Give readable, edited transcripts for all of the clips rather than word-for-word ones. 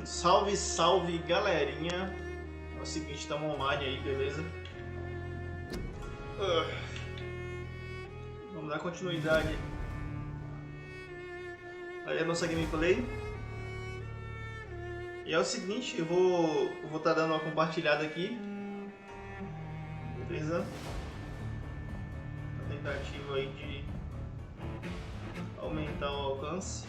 Salve, salve, galerinha. É o seguinte, estamos online aí, beleza? Vamos dar continuidade aí a nossa gameplay. E é o seguinte, eu vou estar dando uma compartilhada aqui, beleza? A tentativa aí de aumentar o alcance.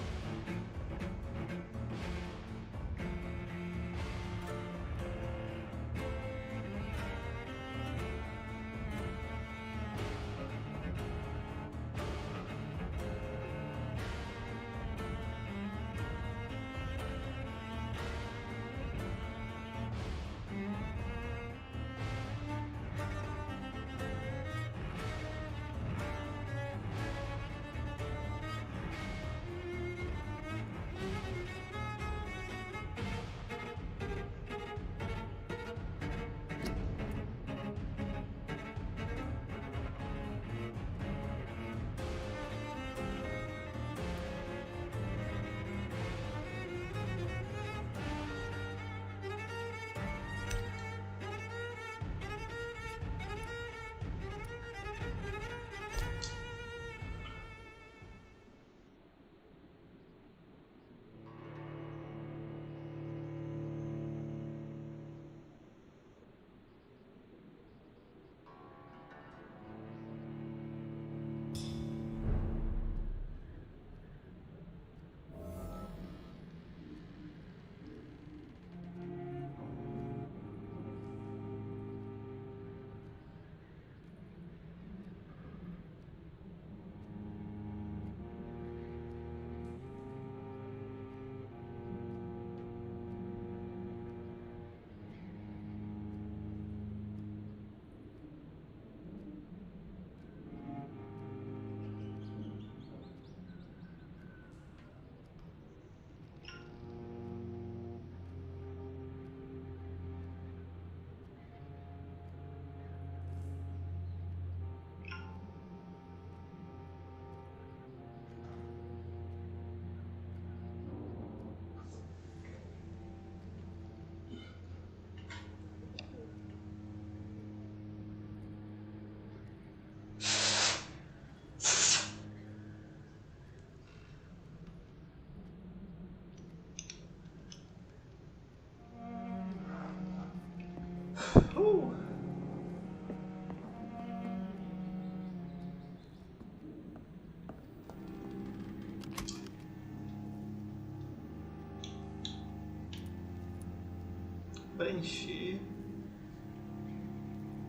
Preencher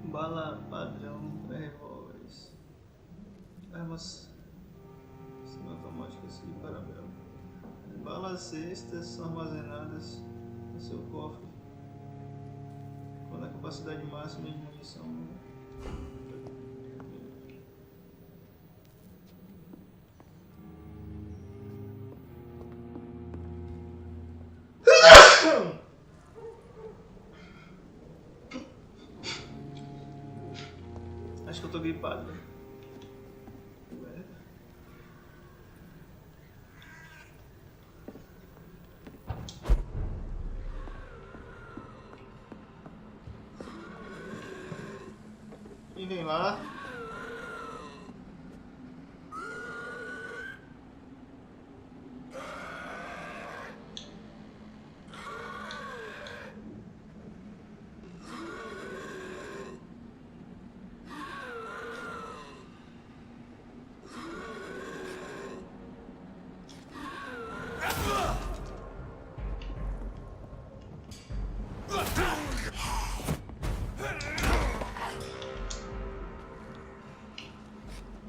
bala padrão para revólveres, armas semiautomáticas e parabéns. Balas extras são armazenadas no seu cofre quando a capacidade máxima de munição acho que eu tô gripado, né? E vem lá.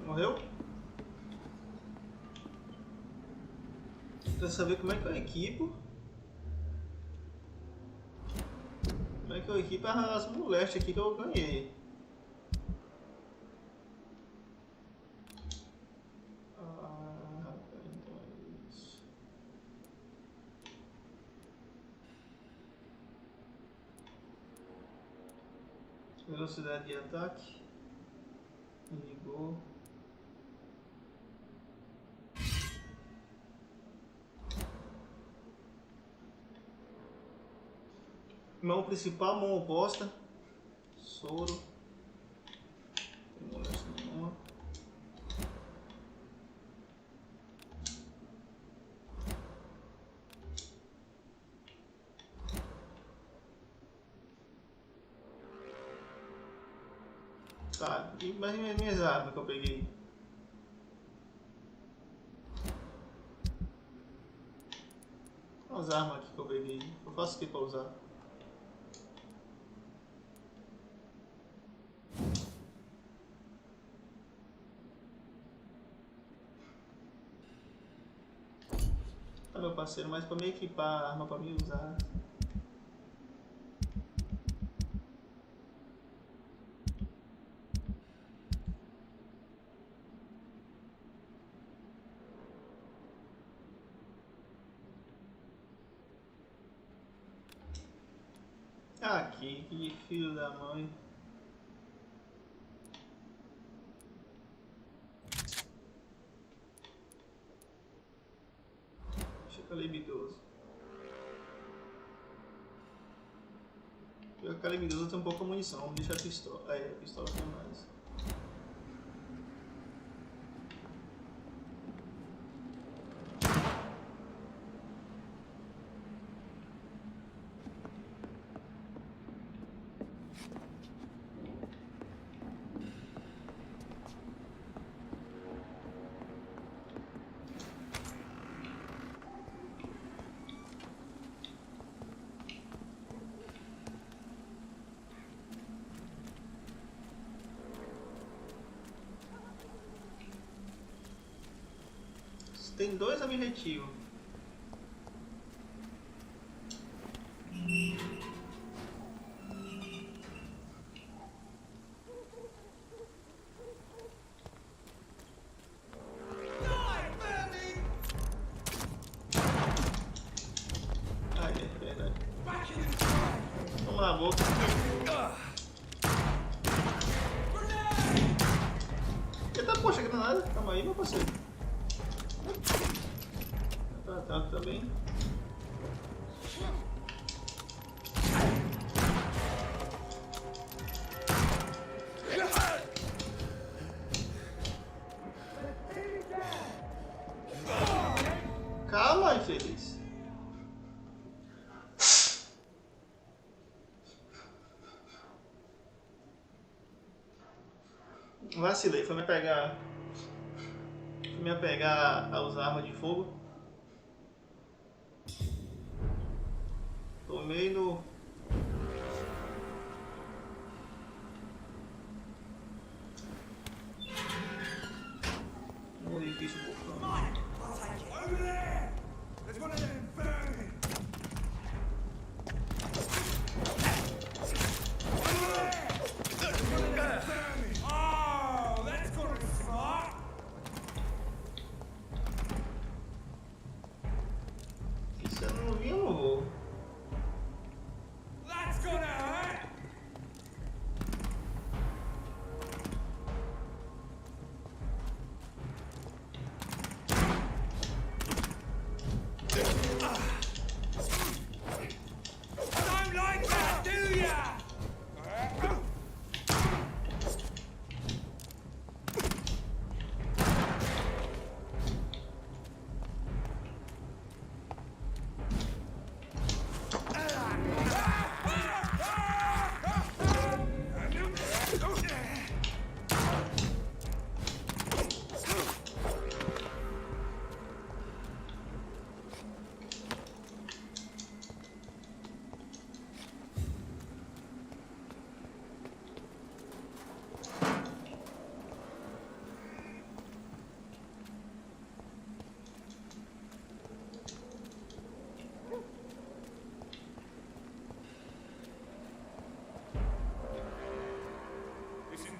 Morreu? Quer saber como é que eu equipo? Como é que eu equipo as molestes aqui que eu ganhei? Então é isso. Velocidade de ataque. Ligou. Mão principal, mão oposta. Soro. Não tem moléstia nenhuma. Tá, e mais minhas armas que eu peguei. As armas aqui que eu peguei. Eu faço o que pra usar? Tá, meu parceiro, mas pra me equipar a arma pra me usar. Aqui, que filho da mãe. Deixa eu calibre 12. O calibre 12 tem um pouco de munição, vamos deixar a pistola. A pistola tem mais. Tem dois objetivos. Ah, é verdade. Vamos na boca. Eita, poxa, granada. Calma aí, meu parceiro. Tá bem. Calma, infeliz. Vacilei, foi me apegar a usar arma de fogo. Tomei no... no edifício vulcânico. Se eu não vi, eu não vou.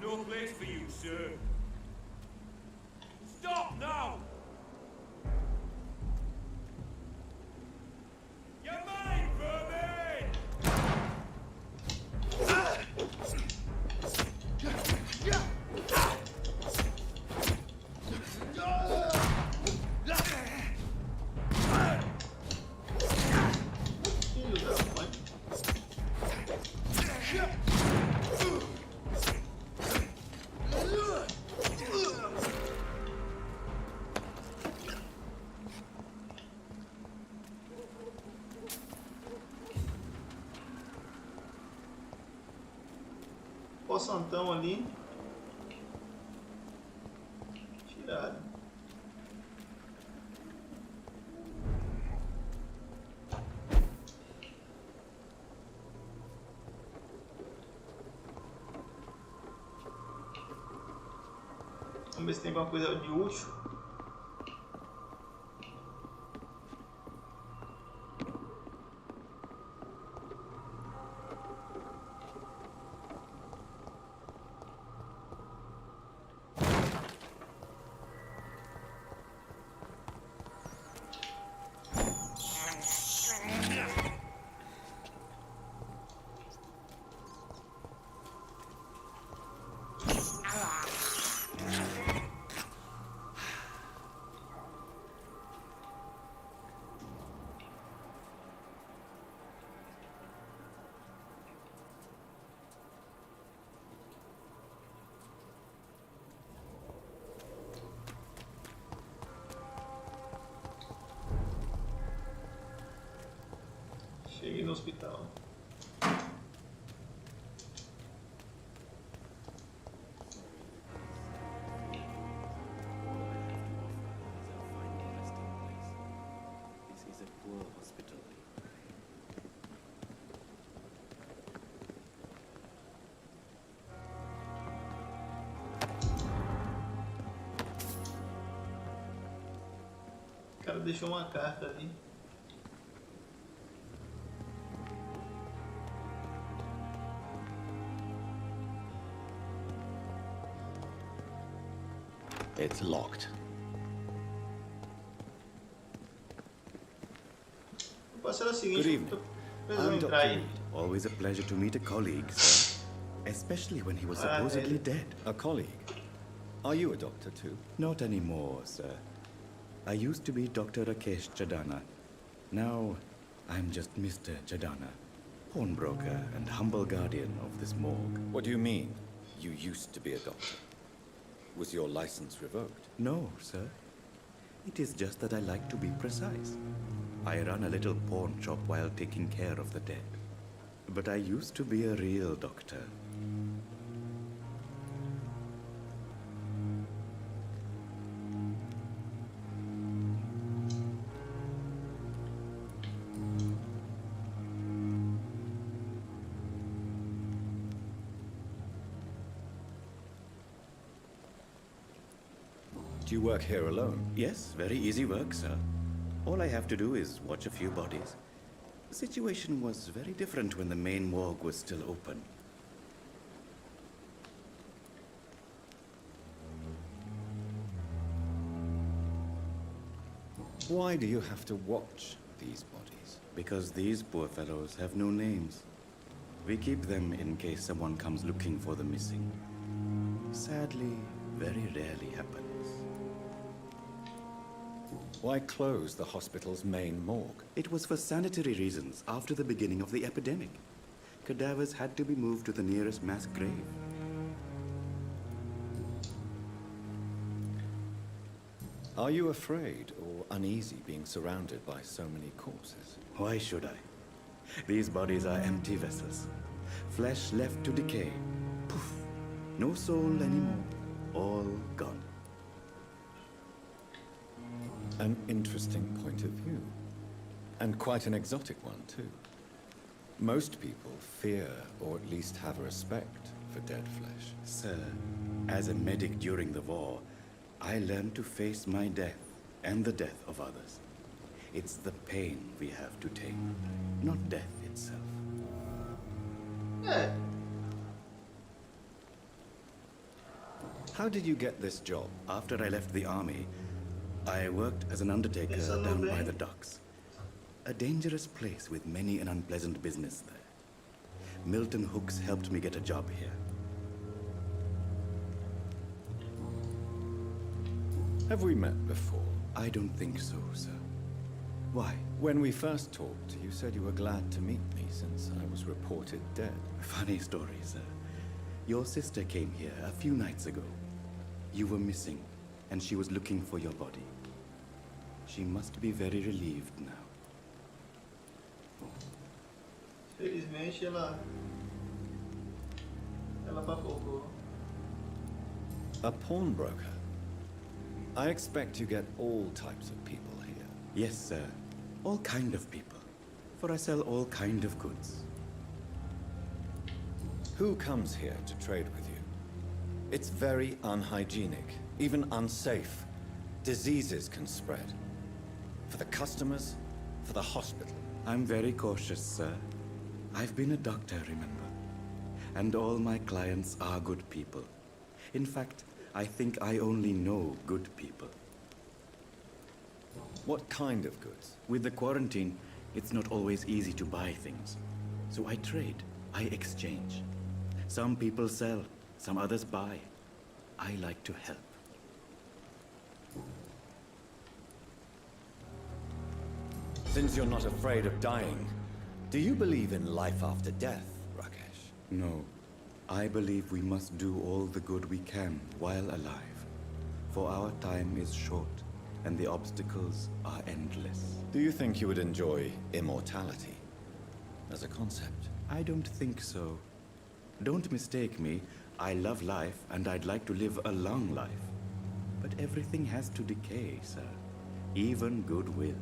No place for you, sir. Stop now! You're mine, vermin! Filho da mãe. poçantão ali. Tirado. Vamos ver se tem alguma coisa de útil. Cheguei no hospital. O cara deixou uma carta ali. It's locked. O passo era o Good seguinte, evening. eu precisava I'm entrar Dr. aí. Reed. Always a pleasure to meet a colleague, sir. Especially when he was supposedly dead. A colleague? Are you a doctor too? Not anymore, sir. I used to be Dr. Rakesh Chadana. Now, I'm just Mr. Chadana, pawnbroker and humble guardian of this morgue. What do you mean, you used to be a doctor? Was your license revoked? No, sir. It is just that I like to be precise. I run a little pawn shop while taking care of the dead. But I used to be a real doctor. Do you work here alone? Yes, very easy work, sir. All I have to do is watch a few bodies. The situation was very different when the main morgue was still open. Why do you have to watch these bodies? Because these poor fellows have no names. We keep them in case someone comes looking for the missing. Sadly, very rarely happens. Why close the hospital's main morgue? It was for sanitary reasons after the beginning of the epidemic. Cadavers had to be moved to the nearest mass grave. Are you afraid or uneasy being surrounded by so many corpses? Why should I? These bodies are empty vessels. Flesh left to decay. Poof. No soul anymore. All gone. An interesting point of view. And quite an exotic one, too. Most people fear, or at least have respect, for dead flesh. Sir, as a medic during the war, I learned to face my death and the death of others. It's the pain we have to take, not death itself. É, How did you get this job? After I left the army, I worked as an undertaker Pensando down by bem. the docks. A dangerous place with many an unpleasant business there. Milton Hooks helped me get a job here. Have we met before? I don't think so, sir. Why? When we first talked, you said you were glad to meet me since I was reported dead. Funny story, sir. Your sister came here a few nights ago. You were missing, and she was looking for your body. She must be very relieved now. felizmente ela Ela papou. A pawnbroker? I expect you get all types of people here. Yes, sir. All kind of people. For I sell all kind of goods. Who comes here to trade with you? It's very unhygienic, even unsafe. Diseases can spread. For the customers, for the hospital. I'm very cautious, sir. I've been a doctor, remember? And all my clients are good people. In fact, I think I only know good people. What kind of goods? With the quarantine, it's not always easy to buy things. So I trade, I exchange. Some people sell, some others buy. I like to help. Since you're not afraid of dying, do you believe in life after death, Rakesh? No. I believe we must do all the good we can while alive. For our time is short, and the obstacles are endless. Do you think you would enjoy immortality as a concept? I don't think so. Don't mistake me. I love life, and I'd like to live a long life. But everything has to decay, sir. Even goodwill.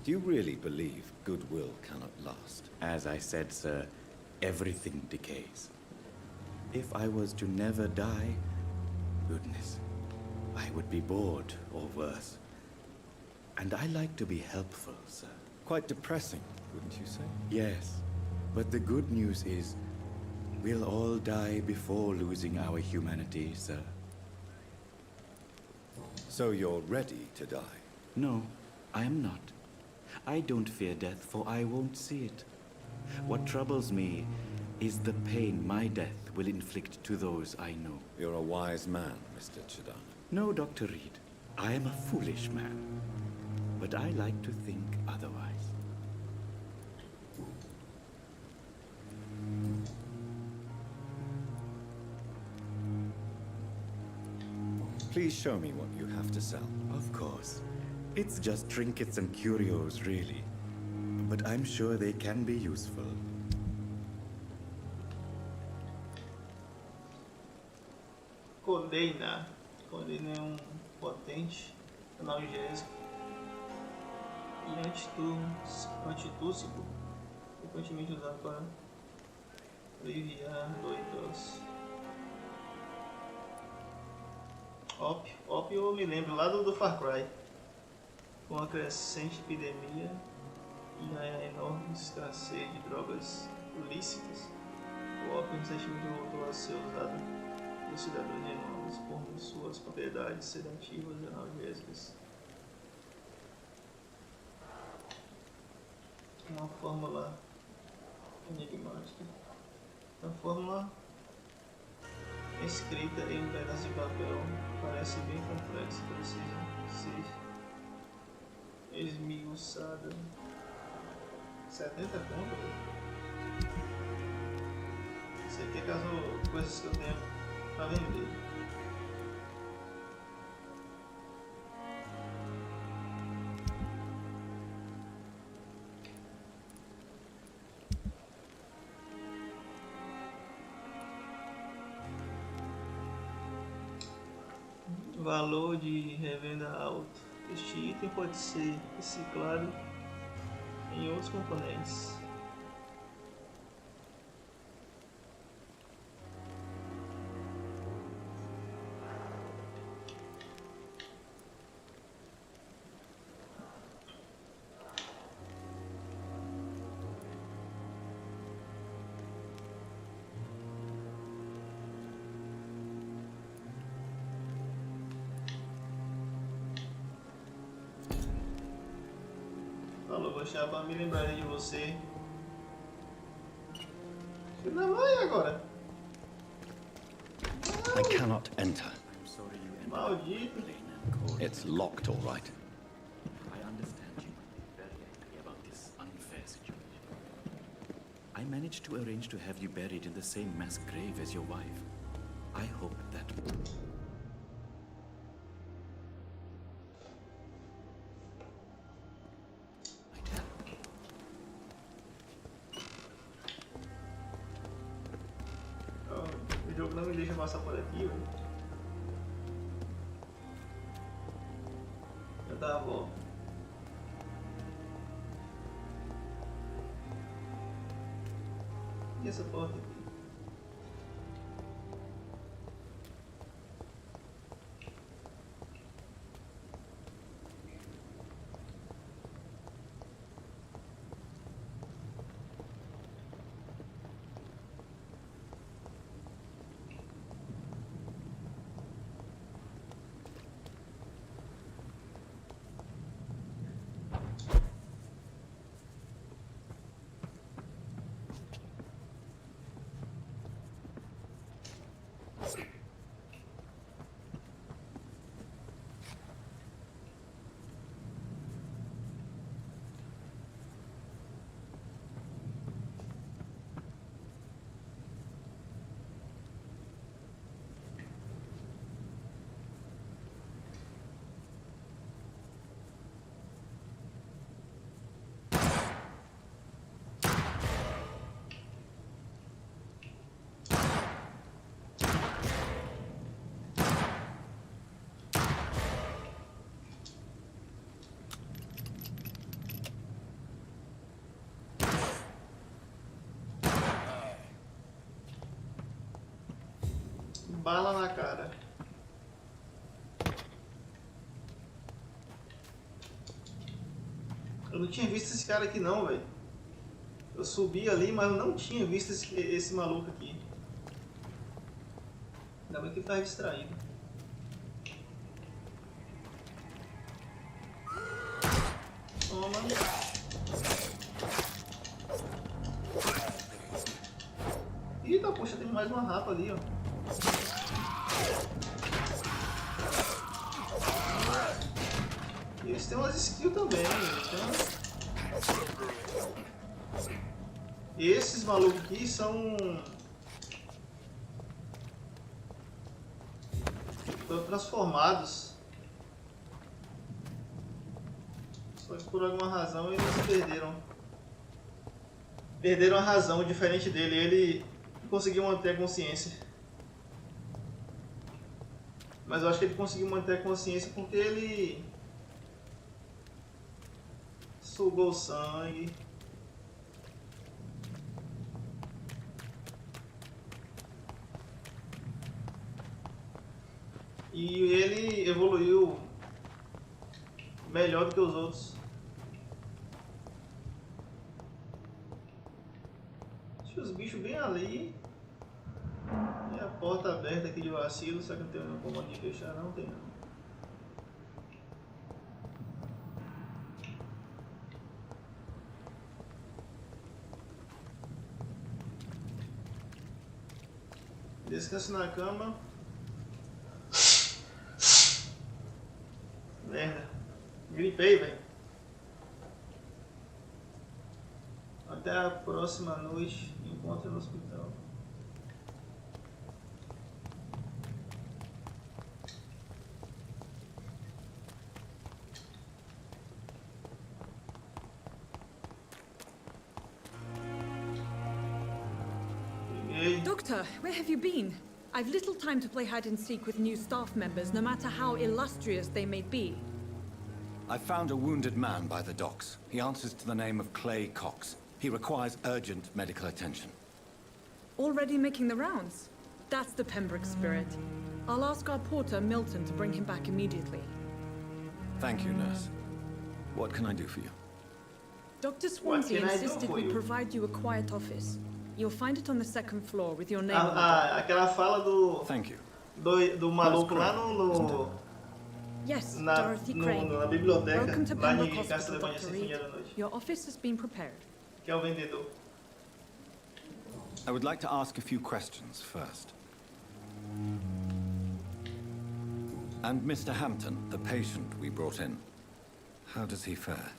Do you really believe goodwill cannot last? As I said, sir, everything decays. If I was to never die, goodness, I would be bored or worse. And I like to be helpful, sir. Quite depressing, wouldn't you say? Yes, but the good news is, we'll all die before losing our humanity, sir. So you're ready to die? No, I am not. I don't fear death, for I won't see it. What troubles me is the pain my death will inflict to those I know. You're a wise man, Mr. Chidana. No, Dr. Reed. I am a foolish man. But I like to think otherwise. Please show me what you have to sell. Of course. It's just trinkets and curios, really. But I'm sure they can be useful. Codeína. Codeína é potente analgésico e antitússico, frequentemente usado para aliviar dor e tosse. Ópio eu me lembro lá do Far Cry. Com a crescente epidemia e a enorme escassez de drogas ilícitas, o ópio recentemente voltou a ser usado por cidadãos enormes por suas propriedades sedativas e analgésicas. Uma fórmula enigmática. A fórmula escrita em um pedaço de papel parece bem complexa, precisa ser esmiuçada. 70 conto? Isso aqui é caso coisas que eu tenho para vender. Valor de revenda alto. Este item pode ser reciclado em outros componentes. Falou, vou deixar pra me lembrar de você. Filho da mãe agora. I cannot enter. I'm sorry you entered Maldito. plain and cold. It's locked, all right. I understand you might be very angry about this unfair situation. I managed to arrange to have you buried in the same mass grave as your wife. I hope that... jogo não me deixa passar por aqui, velho. Eu dar a volta. E essa porta aqui? Bala na cara. Eu não tinha visto esse cara aqui não, velho. Eu subi ali, mas eu não tinha visto esse maluco aqui. Ainda bem que ele tá distraído. Toma. Eita, poxa, tem mais uma rapa ali, ó. E eles têm umas skills também, então... Esses malucos aqui são... Estão transformados. Só que por alguma razão eles perderam a razão diferente dele. Ele conseguiu manter a consciência. Mas eu acho que ele conseguiu manter a consciência porque ele sugou o sangue. E ele evoluiu melhor do que os outros. Deixa os bichos bem ali. E a porta aberta aqui de vacilo, será que não tem como aqui fechar? Não tem não. Descanso na cama. Merda. Gripei, velho. Até a próxima noite. Enquanto no hospital. Doctor, where have you been? I've little time to play hide and seek with new staff members, no matter how illustrious they may be. I found a wounded man by the docks. He answers to the name of Clay Cox. He requires urgent medical attention. Already making the rounds? That's the Pembroke spirit. I'll ask our porter, Milton, to bring him back immediately. Thank you, nurse. What can I do for you? Dr. Swansea insisted we provide you a quiet office. You'll find it on the second floor with your name on it. Aquela fala do... Thank you. Do maluco lá no... Yes, na, Dorothy Crane. na biblioteca, Welcome to lá Pembroke em Hospital, Castlevania Dr. Sem Reed. Fim da Noite. Your office has been prepared. Que é o vendedor. I would like to ask a few questions first. And Mr. Hampton, the patient we brought in, how does he fare?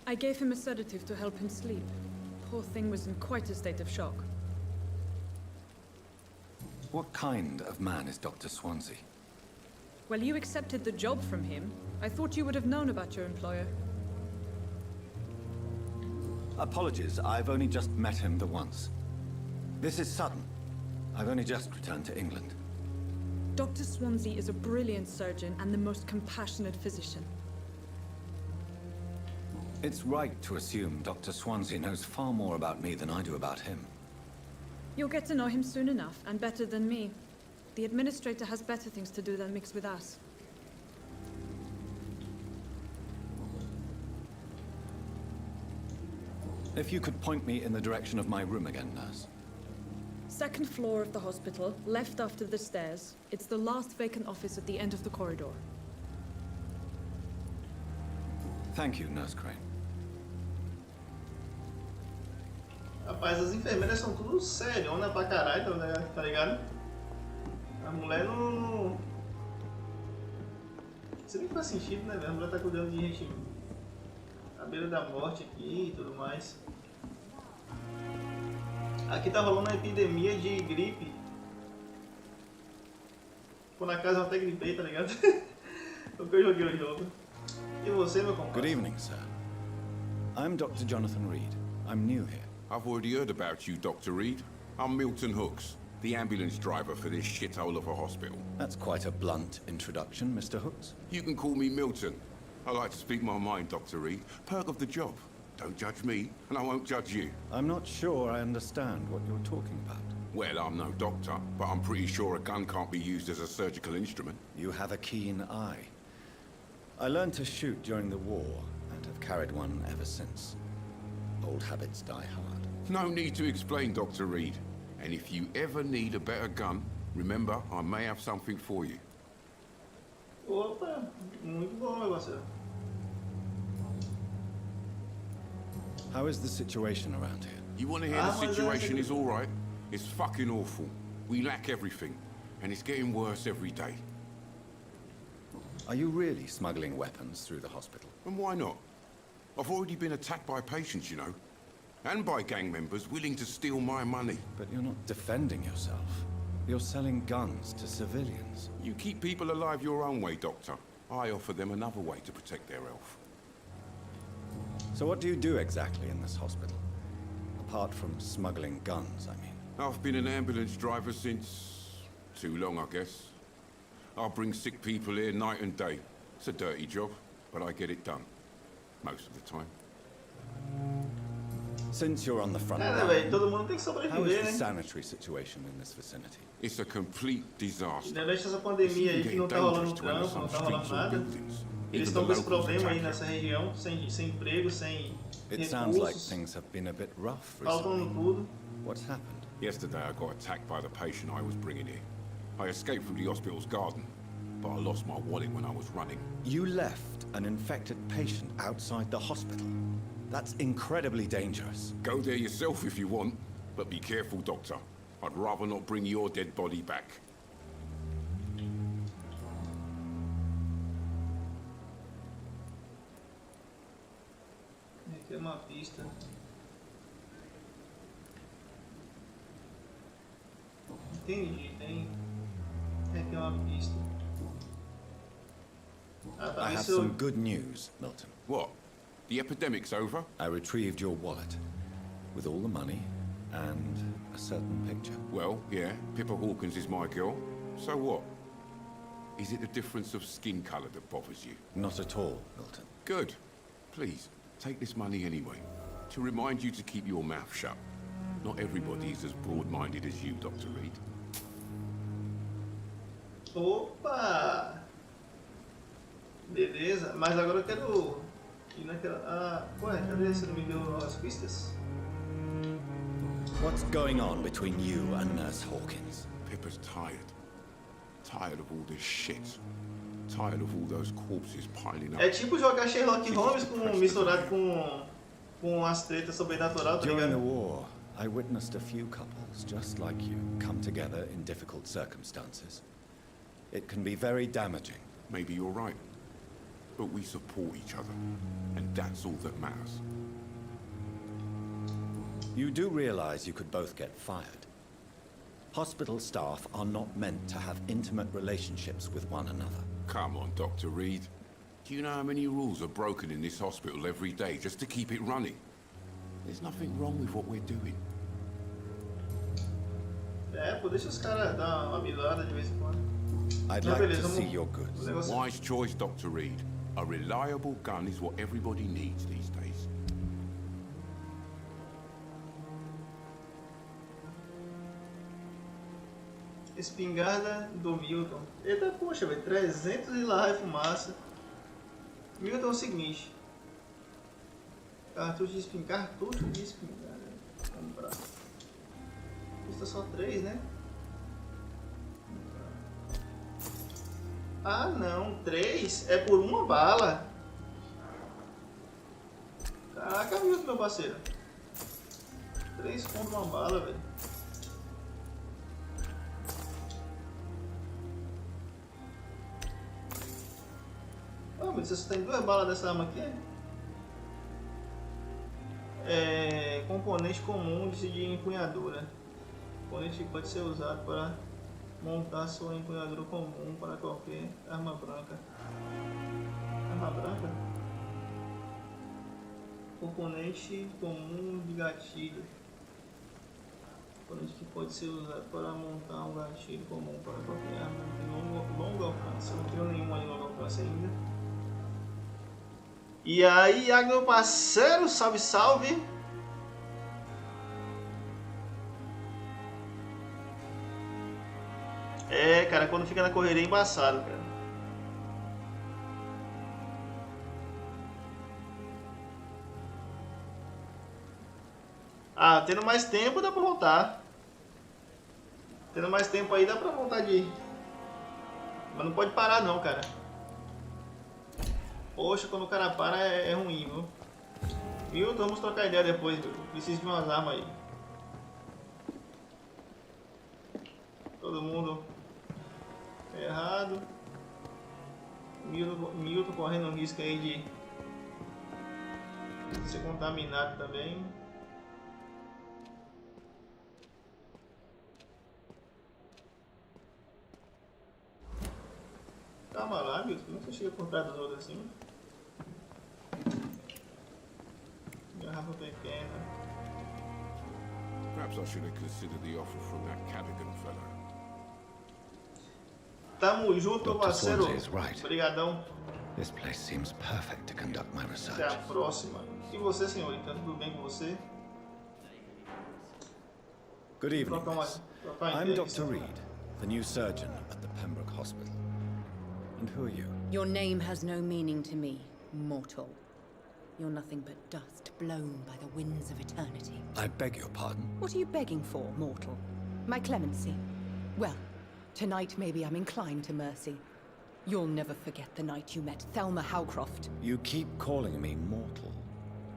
I gave him a sedative to help him sleep. Poor thing was in quite a state of shock. What kind of man is Dr. Swansea? Well, you accepted the job from him. I thought you would have known about your employer. Apologies, I've only just met him the once. This is sudden. I've only just returned to England. Dr. Swansea is a brilliant surgeon and the most compassionate physician. It's right to assume Dr. Swansea knows far more about me than I do about him. You'll get to know him soon enough, and better than me. The administrator has better things to do than mix with us. If you could point me in the direction of my room again, nurse. Second floor of the hospital, left after the stairs. It's the last vacant office at the end of the corridor. Thank you, Nurse Crane. Rapaz, as enfermeiras são tudo seriona pra caralho, tá ligado? A mulher não... Isso nem faz sentido, né, velho? A mulher tá cuidando de gente à beira da morte aqui e tudo mais. Aqui tá rolando uma epidemia de gripe. Pô, na casa eu até gripei, tá ligado? Porque eu joguei o jogo. E você, meu compadre? Good evening, sir. I'm Dr. Jonathan Reed. I'm new here. I've already heard about you, Dr. Reed. I'm Milton Hooks, the ambulance driver for this shithole of a hospital. That's quite a blunt introduction, Mr. Hooks. You can call me Milton. I like to speak my mind, Dr. Reed. Perk of the job. Don't judge me, and I won't judge you. I'm not sure I understand what you're talking about. Well, I'm no doctor, but I'm pretty sure a gun can't be used as a surgical instrument. You have a keen eye. I learned to shoot during the war, and have carried one ever since. Old habits die hard. No need to explain, Dr. Reed. And if you ever need a better gun, remember, I may have something for you. Opa, muito bom, meu parceiro. How is the situation around here? You want to hear the situation is all right? It's fucking awful. We lack everything, and it's getting worse every day. Are you really smuggling weapons through the hospital? And why not? I've already been attacked by patients, you know. And by gang members willing to steal my money. But you're not defending yourself. You're selling guns to civilians. You keep people alive your own way, Doctor. I offer them another way to protect their health. So what do you do exactly in this hospital? Apart from smuggling guns, I mean. I've been an ambulance driver since... too long, I guess. I bring sick people here night and day. It's a dirty job, but I get it done. Most of the time. Since you're on the front É, né, line, velho? Todo mundo tem que how is sobreviver, the né? sanitary situation in this vicinity? It's a complete disaster. Durante essa It's pandemia aí even que não getting tá rolando dangerous to enter trampo, não some tá rolando streets or nada. buildings. Eles Even estão the com esse locals problema aí attack nessa região, sem emprego, sem It sounds like recursos, things have been a bit rough faltando recently. tudo. What's happened? Yesterday I got attacked by the patient I was bringing here. I escaped from the hospital's garden, but I lost my wallet when I was running. You left an infected patient outside the hospital. That's incredibly dangerous. Go there yourself if you want, but be careful, Doctor. I'd rather not bring your dead body back. Aqui é uma pista. Entendi, tem. Aqui é uma pista. Ah, tá, I have isso eu... some good news, Milton. What? The epidemic's over? I retrieved your wallet, with all the money, and a certain picture. Well, yeah, Pippa Hawkins is my girl. So what? Is it the difference of skin colour that bothers you? Not at all, Milton. Good. Please, take this money anyway. To remind you to keep your mouth shut. Not everybody is as broad-minded as you, Dr. Reed. Opa! Beleza, mas agora eu quero ir naquela... Ah, ué, cadê? Você não me deu as pistas? What's going on between you and Nurse Hawkins? Pippa's tired. Tired of all this shit. Tired of all those corpses piling up. É tipo jogar Sherlock Holmes misturado com as tretas sobrenatural, tá During the ligado? war, I witnessed a few couples just like you come together in difficult circumstances. It can be very damaging. Maybe you're right. But we support each other. And that's all that matters. You do realize you could both get fired. Hospital staff are not meant to have intimate relationships with one another. Come on, Dr. Reed. Do you know how many rules are broken in this hospital every day just to keep it running? There's nothing wrong with what we're doing. É, pô, deixa os caras dar uma milada de vez em quando. I'd Não, like beleza, to see vamos... your goods. Wise choice, Dr. Reed. A reliable gun is what everybody needs these days. Espingarda do Milton. Eita, poxa, velho, 300 e lá é fumaça. Milton é o seguinte. Cartucho de espingarda. Comprar. Custa só 3, né? Ah, não. 3 é por uma bala. Caraca, Milton, meu parceiro. 3 contra uma bala, velho. Ah, mas você tem 2 balas dessa arma aqui? É componente comum de empunhadura. Componente que pode ser usado para montar sua empunhadura comum para qualquer arma branca. Arma branca? Componente comum de gatilho. Componente que pode ser usado para montar um gatilho comum para qualquer arma de longo alcance. Eu não tenho nenhuma de longo alcance ainda. E aí, meu parceiro, salve, salve! É, cara, quando fica na correria é embaçado, cara. Ah, tendo mais tempo dá pra voltar. Tendo mais tempo aí dá pra voltar de... Mas não pode parar não, cara. Poxa, quando o cara para é ruim, viu? Milton, vamos trocar ideia depois, viu? Preciso de umas armas aí. Todo mundo errado. Milton correndo risco aí de ser contaminado também. Calma lá, Milton. Como você chega por trás dos outros assim? Garrafa pequena. Perhaps I should have considered the offer from that Cadigan fellow. Tamo junto, Dr. parceiro. Swansea is right. Obrigadão. This place seems perfect to conduct my research. Até a próxima. E você, senhorita? Tudo bem com você? Good evening, Trocar uma- miss. trocar uma I'm ideia Dr. aqui. Reed, the new surgeon at the Pembroke Hospital. And who are you? Your name has no meaning to me, mortal. You're nothing but dust blown by the winds of eternity. I beg your pardon. What are you begging for, mortal? My clemency? Well, tonight maybe I'm inclined to mercy. You'll never forget the night you met Thelma Howcroft. You keep calling me mortal.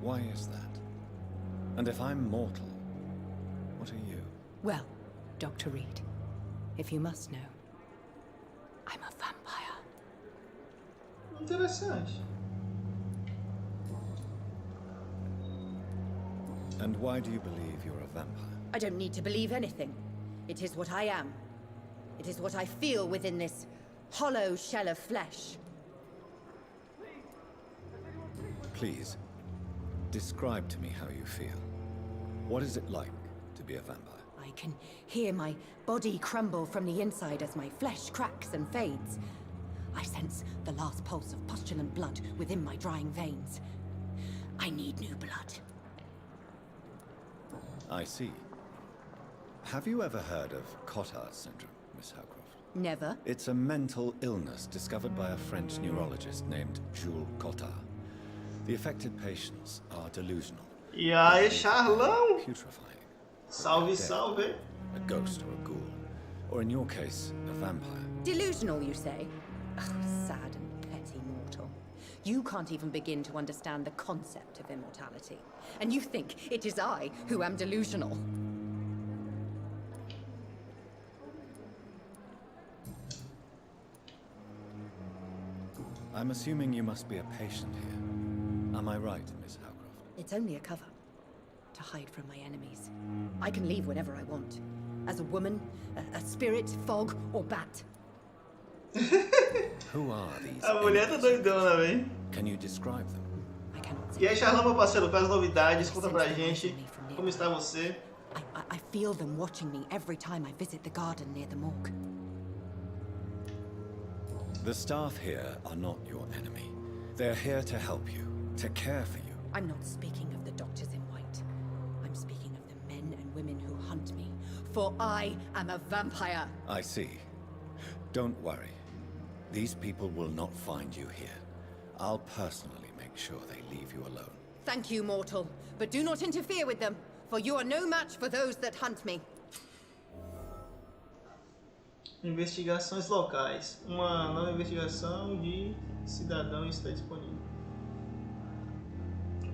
Why is that? And if I'm mortal, what are you? Well, Dr. Reed, if you must know, I'm a vampire. Interessante. And why do you believe you're a vampire? I don't need to believe anything. It is what I am. It is what I feel within this hollow shell of flesh. Please, describe to me how you feel. What is it like to be a vampire? I can hear my body crumble from the inside as my flesh cracks and fades. I sense the last pulse of postulant blood within my drying veins. I need new blood. I see. Have you ever heard of Cotard syndrome, Miss Howcroft? Never. It's a mental illness discovered by a French neurologist named Jules Cotard. The affected patients are delusional. E aí, Charlão? Putrefying. Salve, Dead. salve. A ghost or a ghoul. Or in your case, a vampire. Delusional, you say? Oh, sad and petty mortal. You can't even begin to understand the concept of immortality. And you think it is I who am delusional. I'm assuming you must be a patient here. Am I right, Miss Howcroft? It's only a cover. To hide from my enemies. I can leave whenever I want. As a woman, a spirit, fog, or bat. Who are these A mulher tá enemies? doidona, velho. Can you describe them? I cannot E aí, Charlão, meu parceiro, quais as novidades? Conta pra Since gente. they me from Como está você? I feel them watching me every time I visit the garden near the morgue. The staff here are not your enemy. They're here to help you, to care for you. I'm not speaking of the doctors in white. I'm speaking of the men and women who hunt me. For I am a vampire. I see. Don't worry. These people will not find you here. I'll personally make sure they leave you alone. Thank you, mortal. But do not interfere with them, for you are no match for those that hunt me. Investigações locais. Uma nova investigação de cidadão está disponível.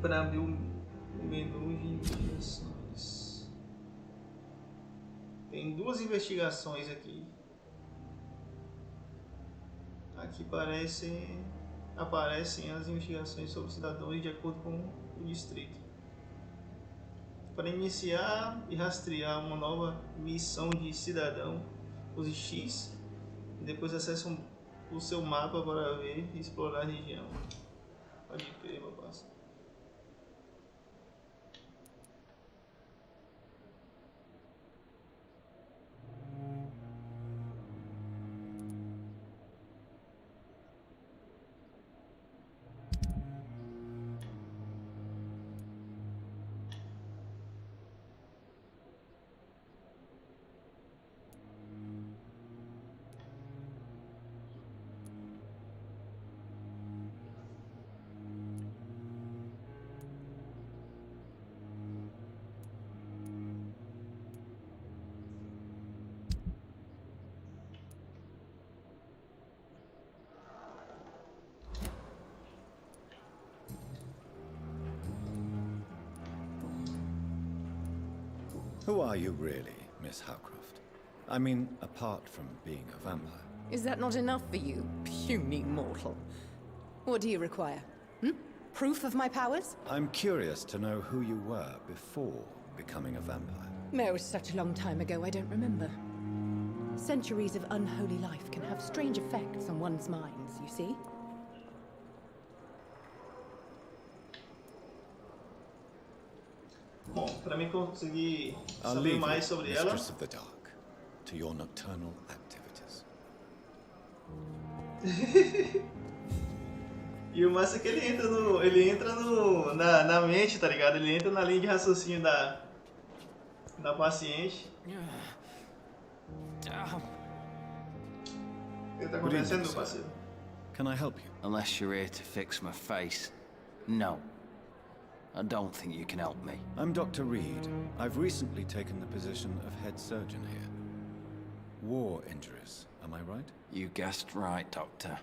Para abrir o menu de investigações. Tem duas investigações aqui. Aqui aparecem as investigações sobre cidadãos de acordo com o distrito. Para iniciar e rastrear uma nova missão de cidadão, use X e depois acesse o seu mapa para ver e explorar a região. Pode crer, meu parceiro. Who are you really, Miss Howcroft? I mean, apart from being a vampire. Is that not enough for you, puny mortal? What do you require? Proof of my powers? I'm curious to know who you were before becoming a vampire. It was such a long time ago, I don't remember. Centuries of unholy life can have strange effects on one's minds, you see? Bom, para mim conseguir I'll saber leave mais you, sobre ela. Mistress of the Dark, to your nocturnal activities. E o massa é que ele entra na mente, tá ligado? Ele entra na linha de raciocínio da paciente. O que tá acontecendo, meu parceiro? Can I help you? Unless you're here to fix my face. No. I don't think you can help me. I'm Dr. Reed. I've recently taken the position of head surgeon here. War injuries, am I right? You guessed right, Doctor.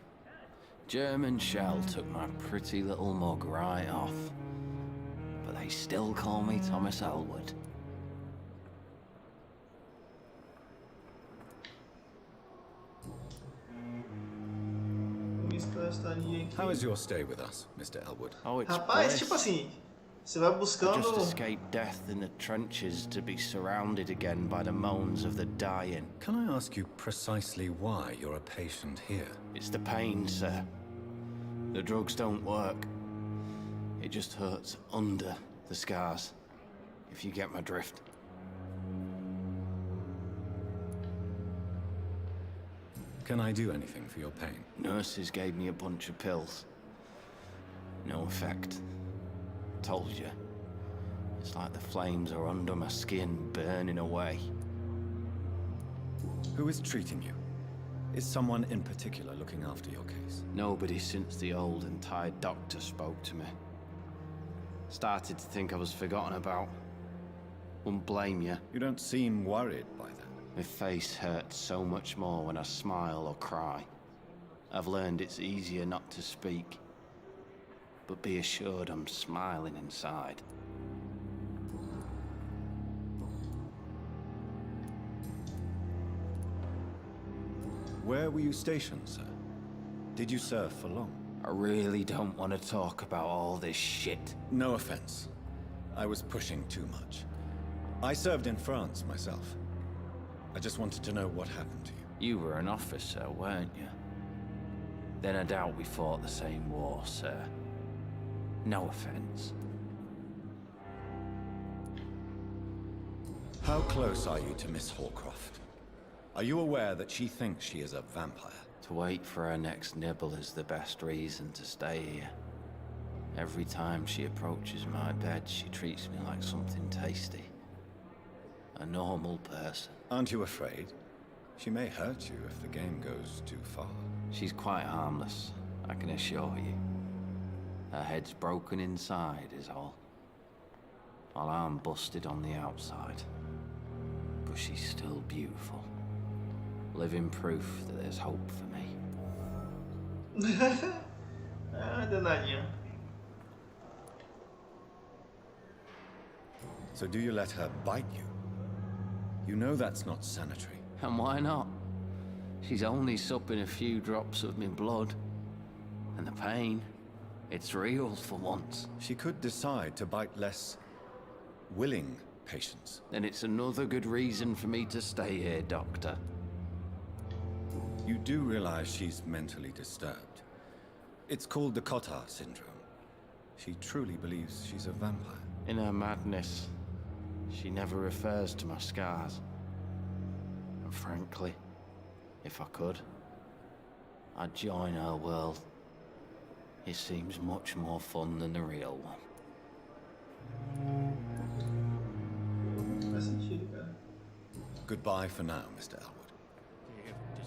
German shell took my pretty little mug right off. But they still call me Thomas Elwood. How is your stay with us, Mr. Elwood? Oh, it's Rapaz, bliss. tipo assim, você vai I buscando. just escaped death in the trenches to be surrounded again by the moans of the dying. Can I ask you precisely why you're a patient here? It's the pain, sir. The drugs don't work. It just hurts under the scars, if you get my drift. Can I do anything for your pain? Nurses gave me a bunch of pills. No effect. Told you. It's like the flames are under my skin, burning away. Who is treating you? Is someone in particular looking after your case? Nobody since the old and tired doctor spoke to me. Started to think I was forgotten about. Wouldn't blame you. You don't seem worried by that. My face hurts so much more when I smile or cry. I've learned it's easier not to speak. But be assured I'm smiling inside. Where were you stationed, sir? Did you serve for long? I really don't want to talk about all this shit. No offense. I was pushing too much. I served in France myself. I just wanted to know what happened to you. You were an officer, weren't you? Then I doubt we fought the same war, sir. No offense. How close are you to Miss Horcroft? Are you aware that she thinks she is a vampire? To wait for her next nibble is the best reason to stay here. Every time she approaches my bed, she treats me like something tasty. A normal person. Aren't you afraid? She may hurt you if the game goes too far. She's quite harmless, I can assure you. Her head's broken inside is all. While I'm busted on the outside. But she's still beautiful. Living proof that there's hope for me. Ah, danadinha. So do you let her bite you? You know that's not sanitary. And why not? She's only supping a few drops of me blood. And the pain, it's real for once. She could decide to bite less willing patients. Then it's another good reason for me to stay here, Doctor. You do realize she's mentally disturbed. It's called the Cotard syndrome. She truly believes she's a vampire. In her madness, she never refers to my scars. And frankly, if I could, I'd join her world. It seems much more fun than the real one. Faz sentido, cara. Goodbye for now, Mr. Elwood.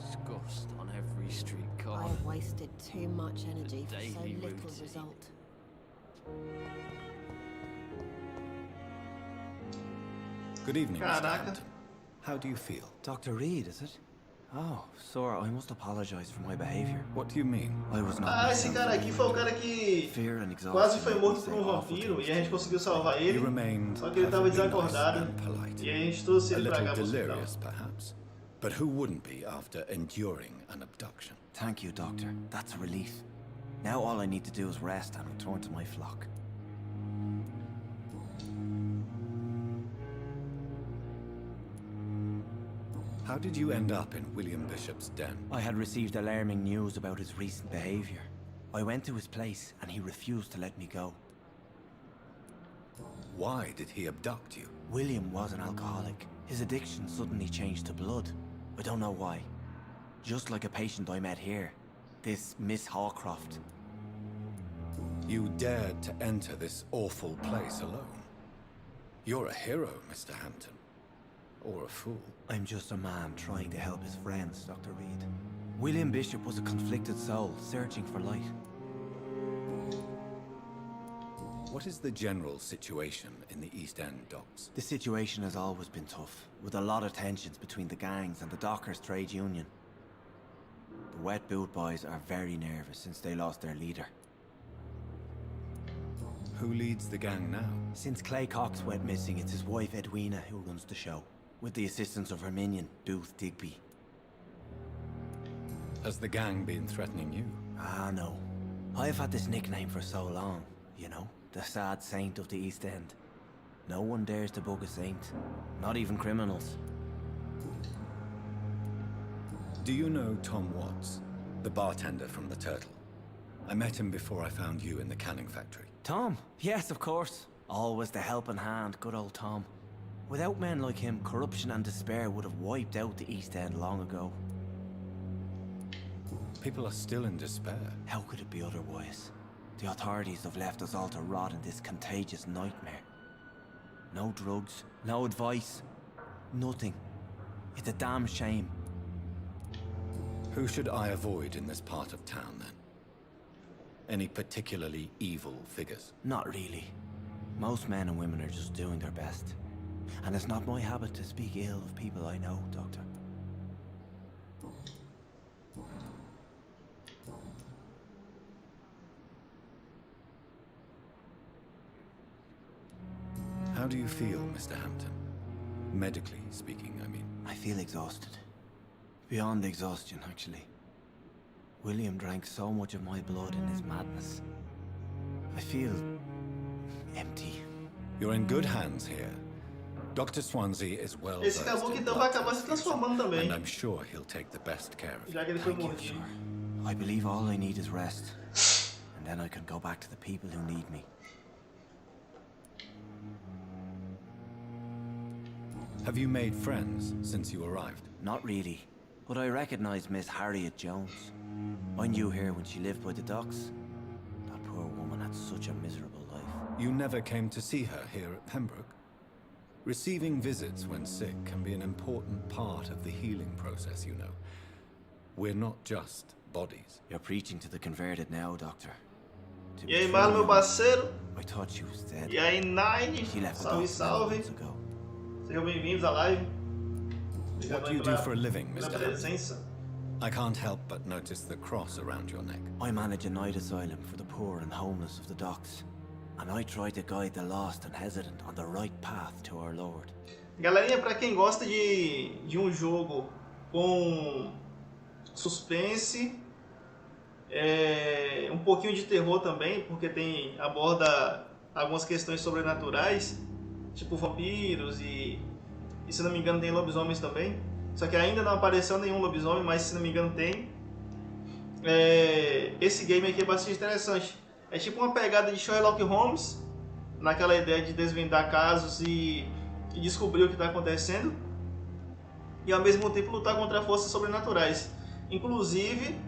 Disgust on every street corner. I've wasted too much energy for so daily little routine. result. Good evening, Mr. Caraca. Hampton. How do you feel? Dr. Reed, is it? Oh, sir, I must apologize for my behavior. What do you mean? I was not Ah, esse myself. cara aqui foi o cara que Fear and exhaustion quase foi made me morto say por um awful vampiro things e a gente to conseguiu salvar ele. You remained Só que ele tava perfectly nice desacordado and polite. e a gente trouxe A ele pra little cá pro hospital. delirious, perhaps. But who wouldn't be after enduring an abduction? Thank you, Doctor. That's a relief. Now all I need to do is rest and return to my flock. How did you end up in William Bishop's den? I had received alarming news about his recent behavior. I went to his place and he refused to let me go. Why did he abduct you? William was an alcoholic. His addiction suddenly changed to blood. I don't know why. Just like a patient I met here. This Miss Horcroft. You dared to enter this awful place alone. You're a hero, Mr. Hampton. Or a fool. I'm just a man trying to help his friends, Dr. Reed. William Bishop was a conflicted soul, searching for light. What is the general situation in the East End docks? The situation has always been tough, with a lot of tensions between the gangs and the dockers' trade union. The Wet Boot Boys are very nervous since they lost their leader. Who leads the gang now? Since Clay Cox went missing, it's his wife Edwina who runs the show, with the assistance of her minion, Booth Digby. Has the gang been threatening you? Ah, no. I've had this nickname for so long, you know? The sad saint of the East End. No one dares to bug a saint, not even criminals. Do you know Tom Watts, the bartender from the Turtle? I met him before I found you in the canning factory. Tom? Yes, of course. Always the helping hand, good old Tom. Without men like him, corruption and despair would have wiped out the East End long ago. People are still in despair. How could it be otherwise? The authorities have left us all to rot in this contagious nightmare. No drugs, no advice, nothing. It's a damn shame. Who should I avoid in this part of town, then? Any particularly evil figures? Not really. Most men and women are just doing their best. And it's not my habit to speak ill of people I know, Doctor. How do you feel, Mr. Hampton? Medically speaking, I mean. I feel exhausted. Beyond exhaustion, actually. William drank so much of my blood in his madness. I feel empty. You're in good hands here. Dr. Swansea is well Esse versed caboclo in então vai acabar se transformando também. and I'm sure he'll take the best care of you. Já que ele foi Thank you, mordido. sir. I believe all I need is rest. And then I can go back to the people who need me. Have you made friends since you arrived? Not really, but I recognize Miss Harriet Jones. I knew her when she lived by the docks. That poor woman had such a miserable life. You never came to see her here at Pembroke? Receiving visits when sick can be an important part of the healing process, you know. We're not just bodies. You're preaching to the converted now, Doctor. E aí, Marlon, meu parceiro? I thought she was dead. E aí, Nine? She left Salve, salve. ago. Sejam bem-vindos à live. What do you do for a living, Mr. presença. Hampton? I can't help but notice the cross around your neck. I manage a night asylum for the poor and homeless of the docks. And I try to guide the lost and hesitant on the right path to our Lord. Galerinha, pra quem gosta de um jogo com suspense, um pouquinho de terror também, porque aborda algumas questões sobrenaturais, tipo vampiros e se não me engano tem lobisomens também. Só que ainda não apareceu nenhum lobisomem, mas se não me engano tem. Esse game aqui é bastante interessante. É tipo uma pegada de Sherlock Holmes, naquela ideia de desvendar casos e descobrir o que está acontecendo, e ao mesmo tempo lutar contra forças sobrenaturais. Inclusive,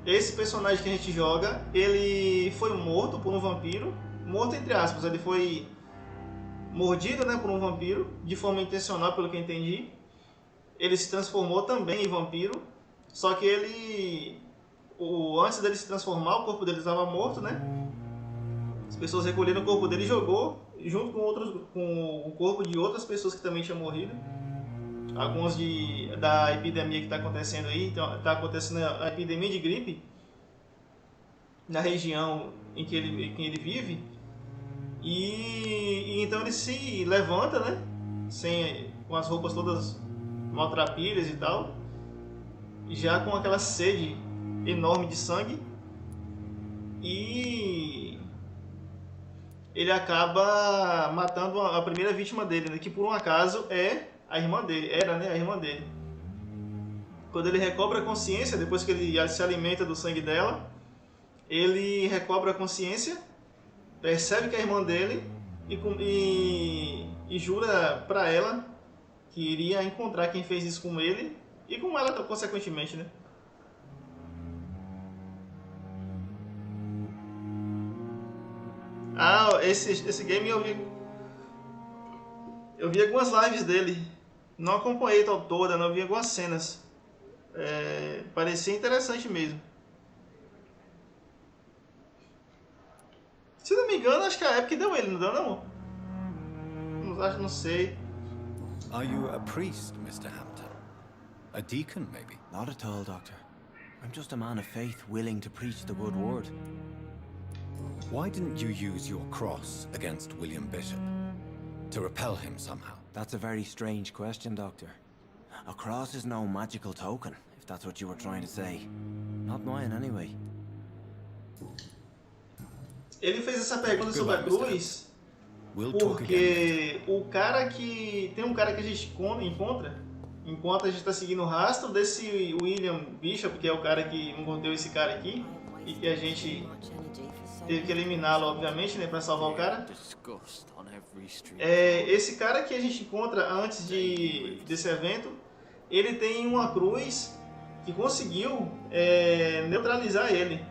esse personagem que a gente joga, ele foi morto por um vampiro, morto entre aspas, ele foi mordido, né, por um vampiro, de forma intencional, pelo que eu entendi. Ele se transformou também em vampiro, só que antes dele se transformar, o corpo dele estava morto, né? As pessoas recolheram o corpo dele e jogou junto com o corpo de outras pessoas que também tinham morrido. Alguns da epidemia que está acontecendo aí. Então, está acontecendo a epidemia de gripe na região em que ele vive. E então ele se levanta, né? Com as roupas todas maltrapilhas e tal, já com aquela sede enorme de sangue, e ele acaba matando a primeira vítima dele, né, que por um acaso é a irmã dele, a irmã dele. Quando ele recobra a consciência, depois que ele se alimenta do sangue dela, ele recobra a consciência, percebe que é a irmã dele e jura pra ela que iria encontrar quem fez isso com ele e com ela consequentemente, né? Esse game eu vi algumas lives dele, não acompanhei toda, não vi algumas cenas. Parecia interessante mesmo. Se não me engano, acho que a Epic deu ele, não deu não? Não sei. Are you a priest, Mr. Hampton? A deacon, maybe? Not at all, Doctor. I'm just a man of faith willing to preach the good word. Why didn't you use your cross against William Bishop? To repel him somehow? That's a very strange question, Doctor. A cross is no magical token, if that's what you were trying to say. Not mine, anyway. Ele fez essa pergunta sobre a cruz porque tem um cara que a gente encontra enquanto a gente está seguindo o rastro desse William Bishop, que é o cara que encontrou esse cara aqui e que a gente teve que eliminá-lo, obviamente, né, para salvar o cara. Esse cara que a gente encontra antes desse evento, ele tem uma cruz que conseguiu neutralizar ele.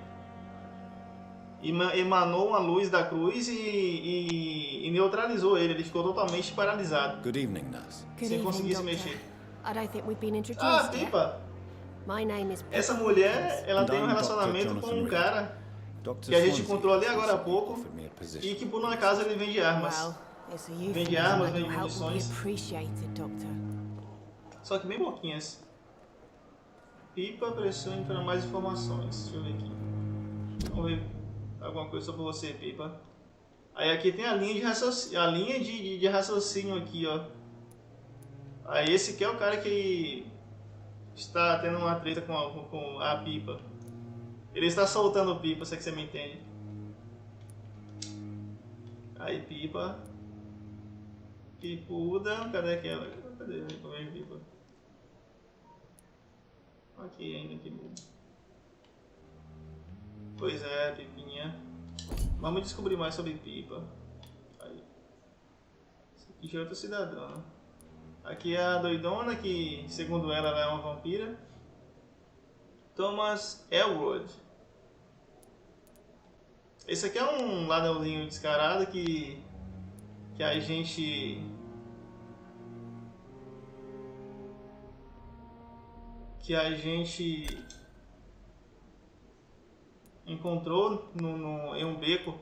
Emanou uma luz da cruz e neutralizou ele. Ele ficou totalmente paralisado. Good evening, nurse. Sem conseguir se mexer. I don't think we've been introduced yet. Pipa! My name is Essa mulher, ela tem um relacionamento com um cara que a gente encontrou ali agora há pouco e que por um acaso ele vende armas. Vende armas, vende munições. Só que bem pouquinhas. Pipa, pressione para mais informações. Deixa eu ver aqui. Vamos ver alguma coisa sobre você, Pipa. Aí aqui tem a linha de raciocínio aqui, ó. Aí esse aqui é o cara que está tendo uma treta com a Pipa. Ele está soltando Pipa, se é que você me entende. Aí Pipa. Pipuda. Cadê aquela? Cadê a Pipa? Aqui ainda, que bom. Pois é, Pipinha. Vamos descobrir mais sobre Pipa. Aí. Esse aqui já é outro cidadão. Aqui é a doidona, que segundo ela é uma vampira. Thomas Elwood. Esse aqui é um ladrãozinho descarado que a gente encontrou em um beco.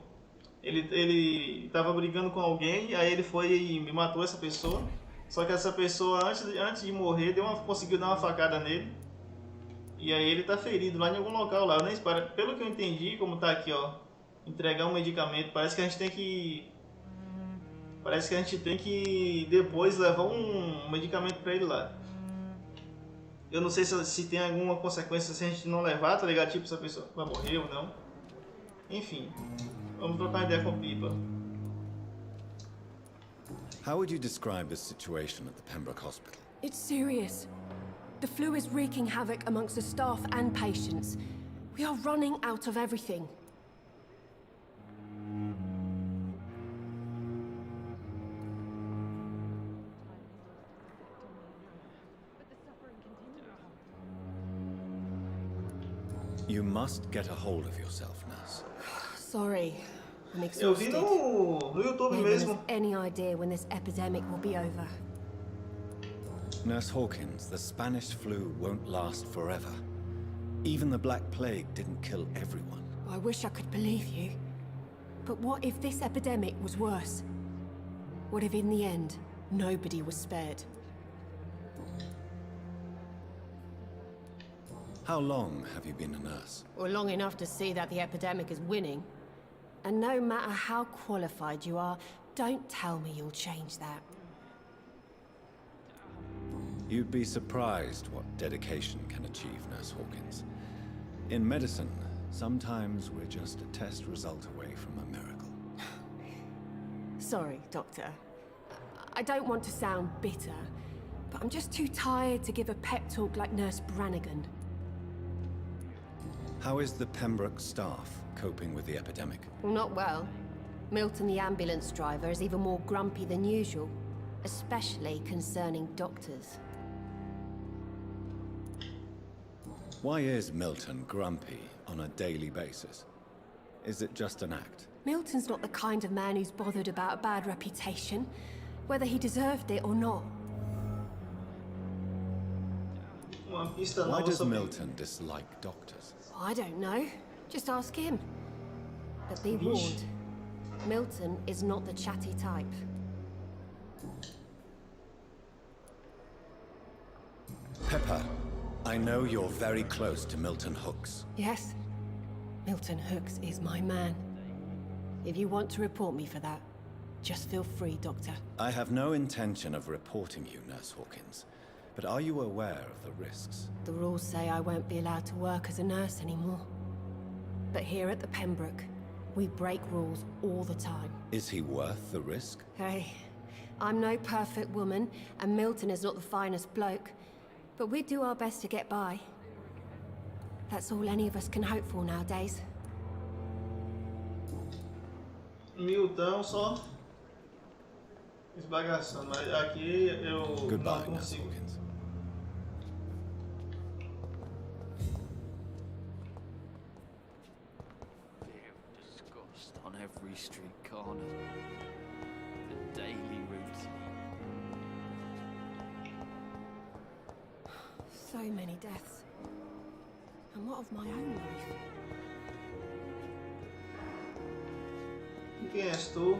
Ele tava brigando com alguém, aí ele foi e matou essa pessoa. Só que essa pessoa, antes de morrer, conseguiu dar uma facada nele. E aí ele tá ferido lá em algum local lá. Eu nem espero, pelo que eu entendi, como tá aqui, ó, entregar um medicamento. Parece que a gente tem que depois levar um medicamento pra ele lá. Eu não sei se tem alguma consequência se a gente não levar, tá ligado? Tipo, se a pessoa vai morrer ou não. Enfim, vamos trocar uma ideia com o Pipa. How would you describe the situation at the Pembroke Hospital? It's serious. The flu is wreaking havoc amongst the staff and patients. We are running out of everything. You must get a hold of yourself, nurse. Sorry, I'm Eu vi exhausted. no YouTube No one mesmo. has any idea when this epidemic will be over. Nurse Hawkins, the Spanish flu won't last forever. Even the Black Plague didn't kill everyone. I wish I could believe you. But what if this epidemic was worse? What if in the end, nobody was spared? How long have you been a nurse? Well, long enough to see that the epidemic is winning. And no matter how qualified you are, don't tell me you'll change that. You'd be surprised what dedication can achieve, Nurse Hawkins. In medicine, sometimes we're just a test result away from a miracle. Sorry, Doctor. I don't want to sound bitter, but I'm just too tired to give a pep talk like Nurse Brannigan. How is the Pembroke staff coping with the epidemic? Well, not well. Milton, the ambulance driver, is even more grumpy than usual, especially concerning doctors. Why is Milton grumpy on a daily basis? Is it just an act? Milton's not the kind of man who's bothered about a bad reputation, whether he deserved it or not. Uma pista Why nova does sobre Milton dislike doctors? I don't know. Just ask him. But be warned, Milton is not the chatty type. Pepper, I know you're very close to Milton Hooks. Yes, Milton Hooks is my man. If you want to report me for that, just feel free, Doctor. I have no intention of reporting you, Nurse Hawkins. But are you aware of the risks? The rules say I won't be allowed to work as a nurse anymore. But here at the Pembroke, we break rules all the time. Is he worth the risk? Hey, I'm no perfect woman, and Milton is not the finest bloke. But we do our best to get by. That's all any of us can hope for nowadays. Milton só esbagaçando, mas aqui eu Goodbye, não Nurse consigo. Hawkins. Disgust on every street corner. The daily routine. So many deaths. And what of my own life? Quem és tu?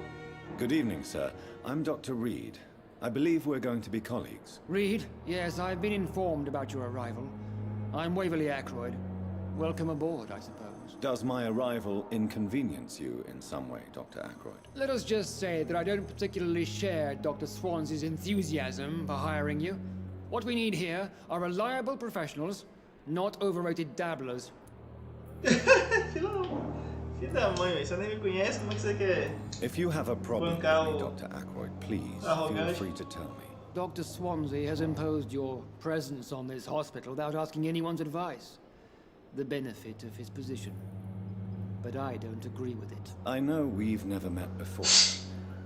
Good evening, sir. I'm Dr. Reed. I believe we're going to be colleagues. Reed, yes, I've been informed about your arrival. I'm Waverly Ackroyd. Welcome aboard, I suppose. Does my arrival inconvenience you in some way, Dr. Ackroyd? Let us just say that I don't particularly share Dr. Swans's enthusiasm for hiring you. What we need here are reliable professionals, not overrated dabblers. Filho da mãe, velho. Você nem me conhece, como é que você quer? If you have a problem with Bancar me, o- Dr. Ackroyd, please Arrogante. feel free to tell me. Dr. Swansea has imposed your presence on this hospital without asking anyone's advice. The benefit of his position. But I don't agree with it. I know we've never met before,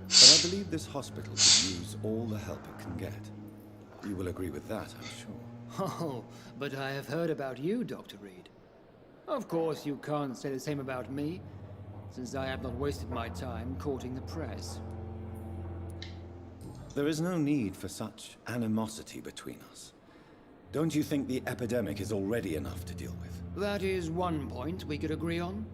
but I believe this hospital could use all the help it can get. You will agree with that, I'm sure. Oh, but I have heard about you, Dr. Reed. Of course, you can't say the same about me, since I have not wasted my time courting the press. There is no need for such animosity between us. Don't you think the epidemic is already enough to deal with? That is one point we could agree on.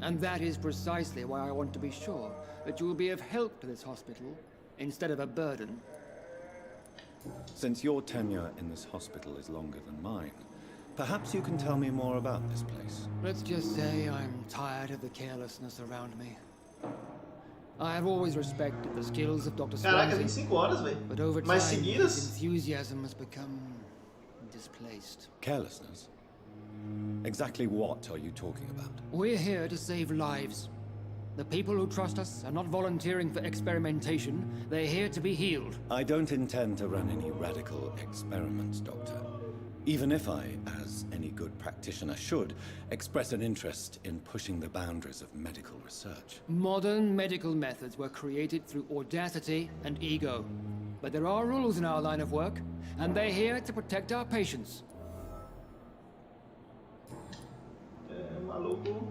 And that is precisely why I want to be sure that you will be of help to this hospital, instead of a burden. Since your tenure in this hospital is longer than mine, perhaps you can tell me more about this place. Let's just say I'm tired of the carelessness around me. I have always respected the skills of Dr. Caraca, Swansea, 25 horas, velho. but over time, Mas his seguidas? enthusiasm has become displaced. Carelessness? Exactly what are you talking about? We're here to save lives. The people who trust us are not volunteering for experimentation. They're here to be healed. I don't intend to run any radical experiments, Doctor. Even if I, as any good practitioner should, express an interest in pushing the boundaries of medical research. Modern medical methods were created through audacity and ego. But there are rules in our line of work, and they're here to protect our patients. Maluco.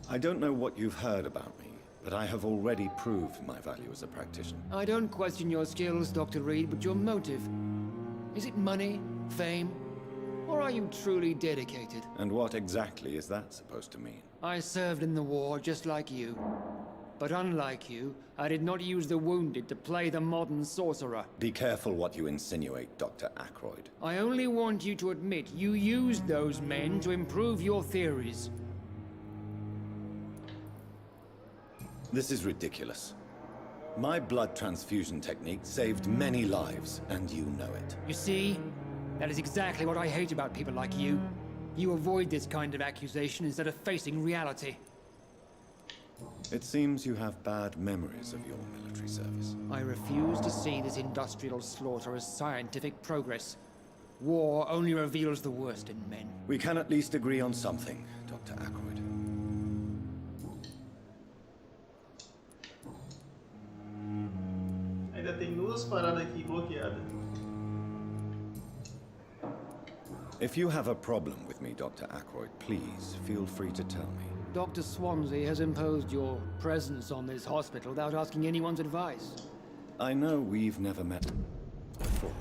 I don't know what you've heard about me, but I have already proved my value as a practitioner. I don't question your skills, Dr. Reed, but your motive. Is it money, fame, or are you truly dedicated? And what exactly is that supposed to mean? I served in the war just like you. But unlike you, I did not use the wounded to play the modern sorcerer. Be careful what you insinuate, Dr. Ackroyd. I only want you to admit you used those men to improve your theories. This is ridiculous. My blood transfusion technique saved many lives, and you know it. You see? That is exactly what I hate about people like you. You avoid this kind of accusation instead of facing reality. It seems you have bad memories of your military service. I refuse to see this industrial slaughter as scientific progress. War only reveals the worst in men. We can at least agree on something, Dr. Ackroyd. Ainda tem duas paradas aqui bloqueadas. If you have a problem with me, Dr. Ackroyd, please feel free to tell me. Dr. Swansea has imposed your presence on this hospital without asking anyone's advice. I know we've never met before,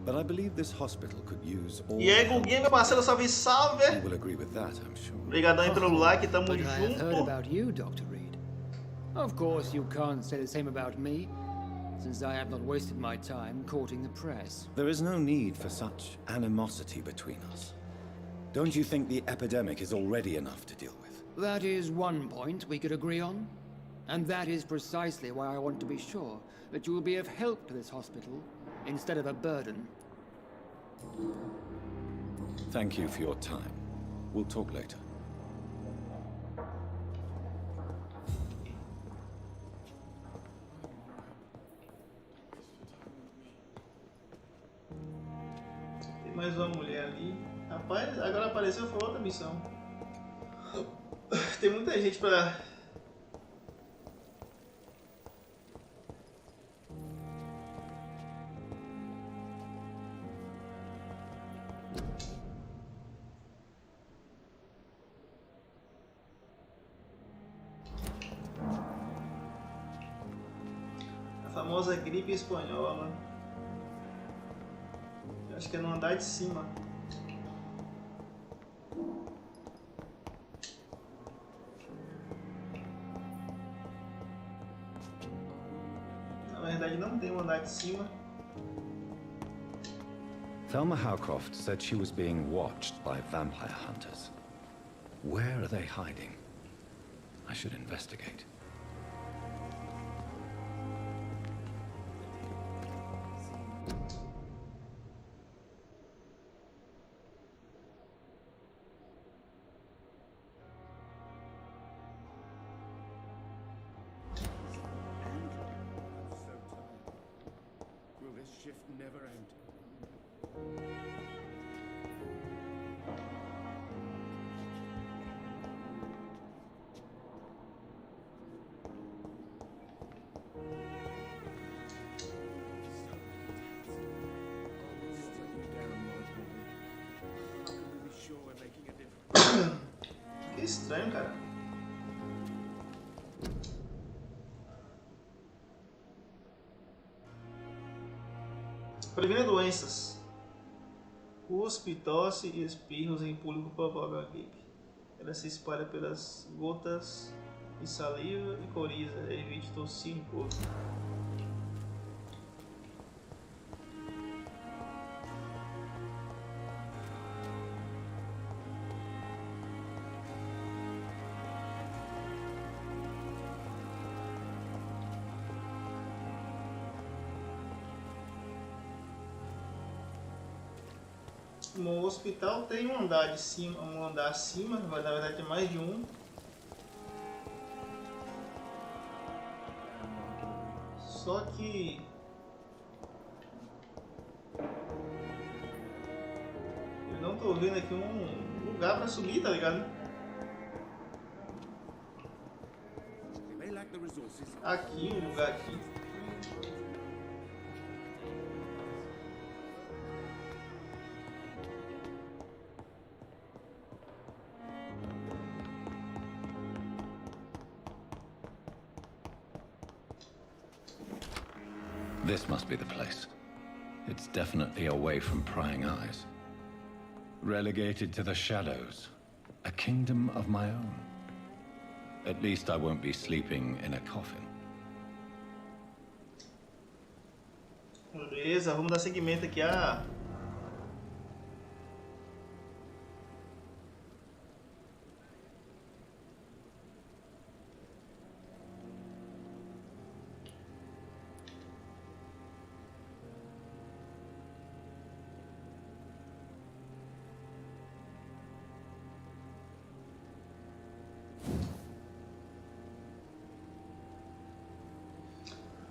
but I believe this hospital could use all... E aí, Guguinha, meu parceiro, salve, salve! You will agree with that, I'm sure. Obrigadão aí pelo like, tamo But I have heard junto. about you, Dr. Reed. Of course, you can't say the same about me, since I have not wasted my time courting the press. There is no need for such animosity between us. Don't you think the epidemic is already enough to deal with? That is one point we could agree on. And that is precisely why I want to be sure that you will be of help to this hospital, instead of a burden. Thank you for your time. We'll talk later. Tem mais uma mulher ali. Rapaz, agora apareceu, foi outra missão. Tem muita gente pra... A famosa gripe espanhola. Eu acho que é no andar de cima. Na verdade não tem um andar de cima. Thelma Howcroft said she was being watched by vampire hunters. Where are they hiding? I should investigate. Will this shift never end? Estranho, cara. Previne doenças. Cuspe, tosse e espirros em público provocam a gripe. Ela se espalha pelas gotas de saliva e coriza. Evite tossir em público. No hospital tem um andar de cima, um andar acima, na verdade tem mais de um. Só que eu não tô vendo aqui um lugar pra subir, tá ligado? Aqui, um lugar aqui. This must be the place. It's definitely away from prying eyes. Relegated to the shadows. A kingdom of my own. At least I won't be sleeping in a coffin. Beleza, vamos dar seguimento aqui a...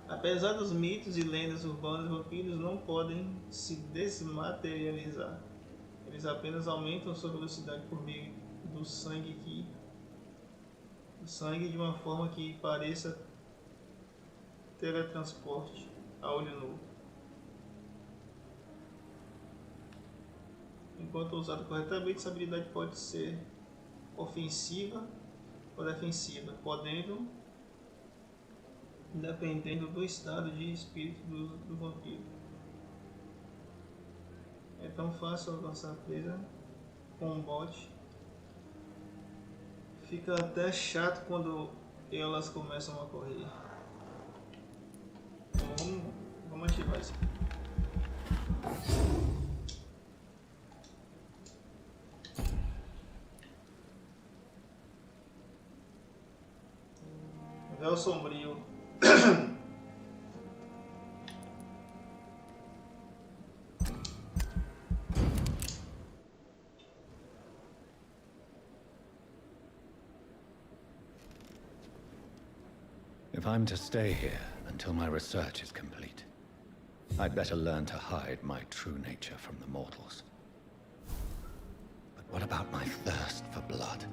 Apesar dos mitos e lendas urbanas, vampiros não podem se desmaterializar. Eles apenas aumentam sua velocidade por meio do sangue de uma forma que pareça teletransporte a olho nu. Enquanto usada corretamente, essa habilidade pode ser ofensiva ou defensiva, dependendo do estado de espírito do vampiro. É tão fácil alcançar a presa com um bote. Fica até chato quando elas começam a correr. Então, vamos ativar isso aqui. Véu sombrio. If I'm to stay here until my research is complete, I'd better learn to hide my true nature from the mortals. But what about my thirst for blood?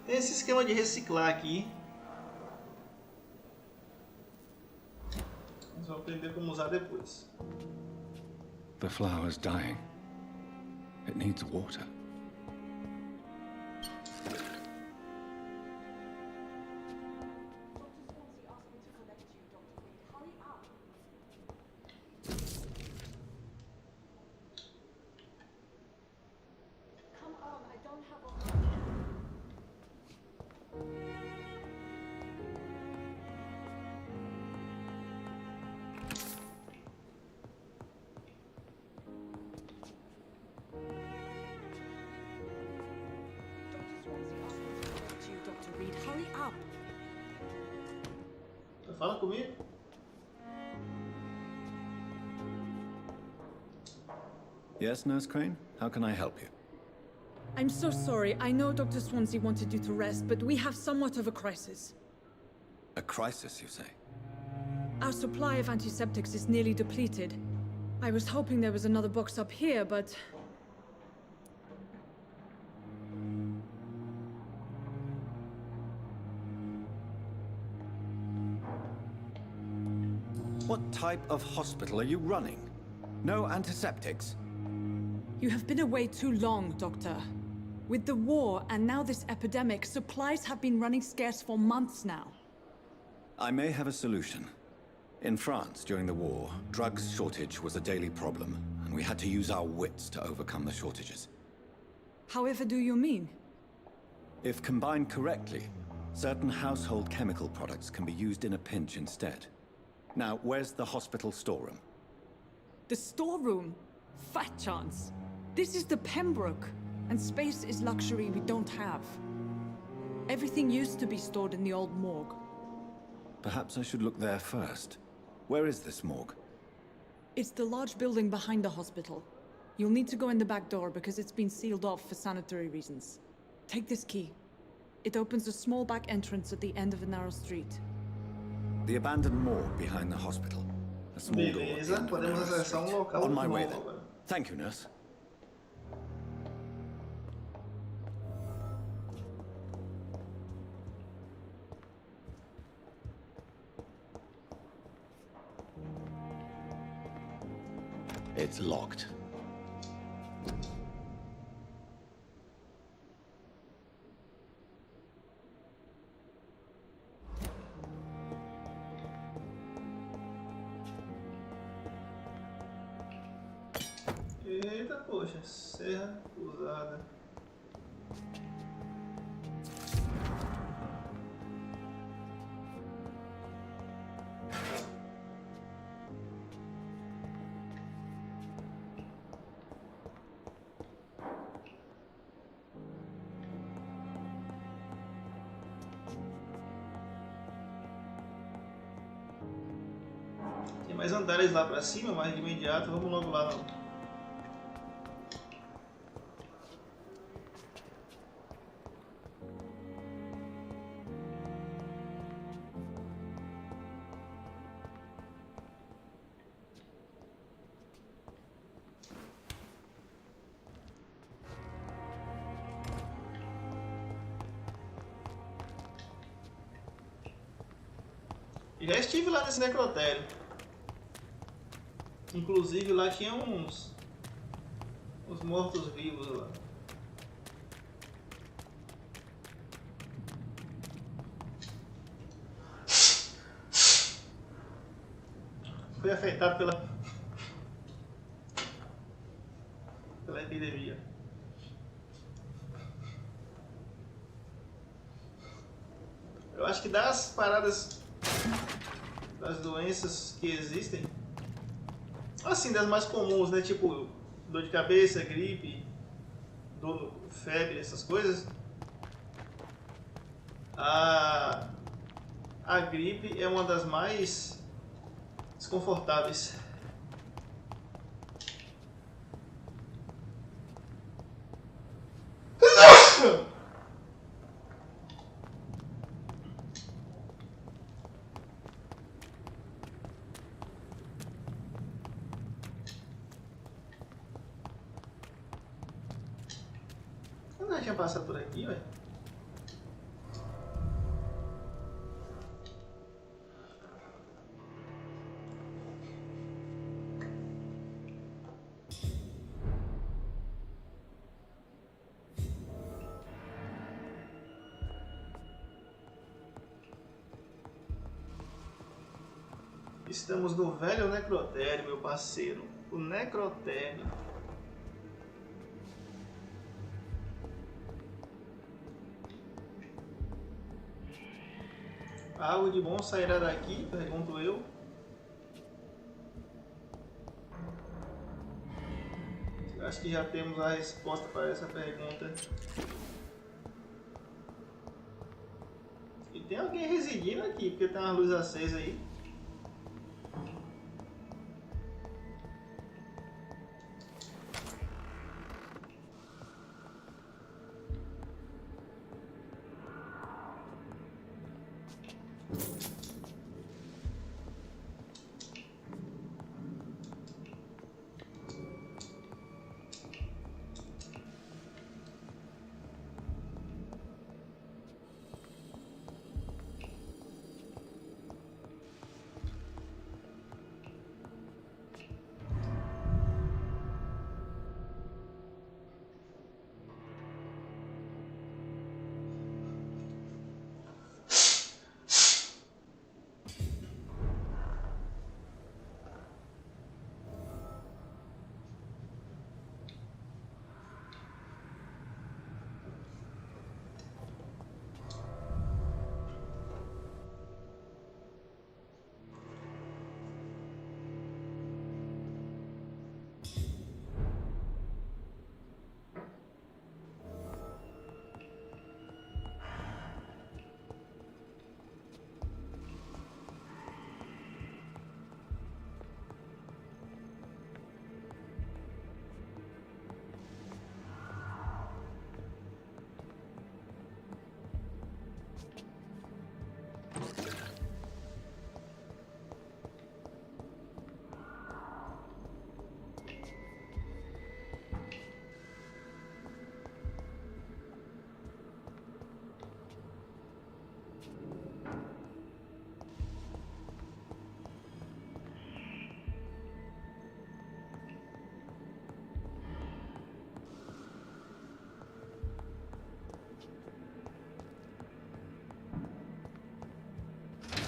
Tem esse esquema de reciclar aqui. Nós vamos aprender como usar depois. The flower's dying. It needs water. Hurry up! Fala comigo. Yes, Nurse Crane? How can I help you? I'm so sorry. I know Dr. Swansea wanted you to rest, but we have somewhat of a crisis. A crisis, you say? Our supply of antiseptics is nearly depleted. I was hoping there was another box up here, but... What type of hospital are you running? No antiseptics? You have been away too long, Doctor. With the war and now this epidemic, supplies have been running scarce for months now. I may have a solution. In France, during the war, drugs shortage was a daily problem, and we had to use our wits to overcome the shortages. However do you mean? If combined correctly, certain household chemical products can be used in a pinch instead. Now, where's the hospital storeroom? The storeroom? Fat chance. This is the Pembroke, and space is luxury we don't have. Everything used to be stored in the old morgue. Perhaps I should look there first. Where is this morgue? It's the large building behind the hospital. You'll need to go in the back door because it's been sealed off for sanitary reasons. Take this key. It opens a small back entrance at the end of a narrow street. The abandoned morgue behind the hospital. A small door at the end of a narrow street. On my way then. Thank you, nurse. It's locked. Eita, poxa, serra usada. Tem mais andares lá pra cima, mas de imediato vamos logo lá não. Já estive lá nesse necrotério. Inclusive lá tinha uns mortos-vivos lá. Foi afetado pela epidemia. Eu acho que das paradas, das doenças que existem, assim, das mais comuns, né, tipo dor de cabeça, gripe, febre, essas coisas, a gripe é uma das mais desconfortáveis. Eu não tinha passado por aqui, velho. Estamos no velho necrotério, meu parceiro. O necrotério. Algo de bom sairá daqui? Pergunto eu. Acho que já temos a resposta para essa pergunta. E tem alguém residindo aqui, porque tem uma luz acesa aí.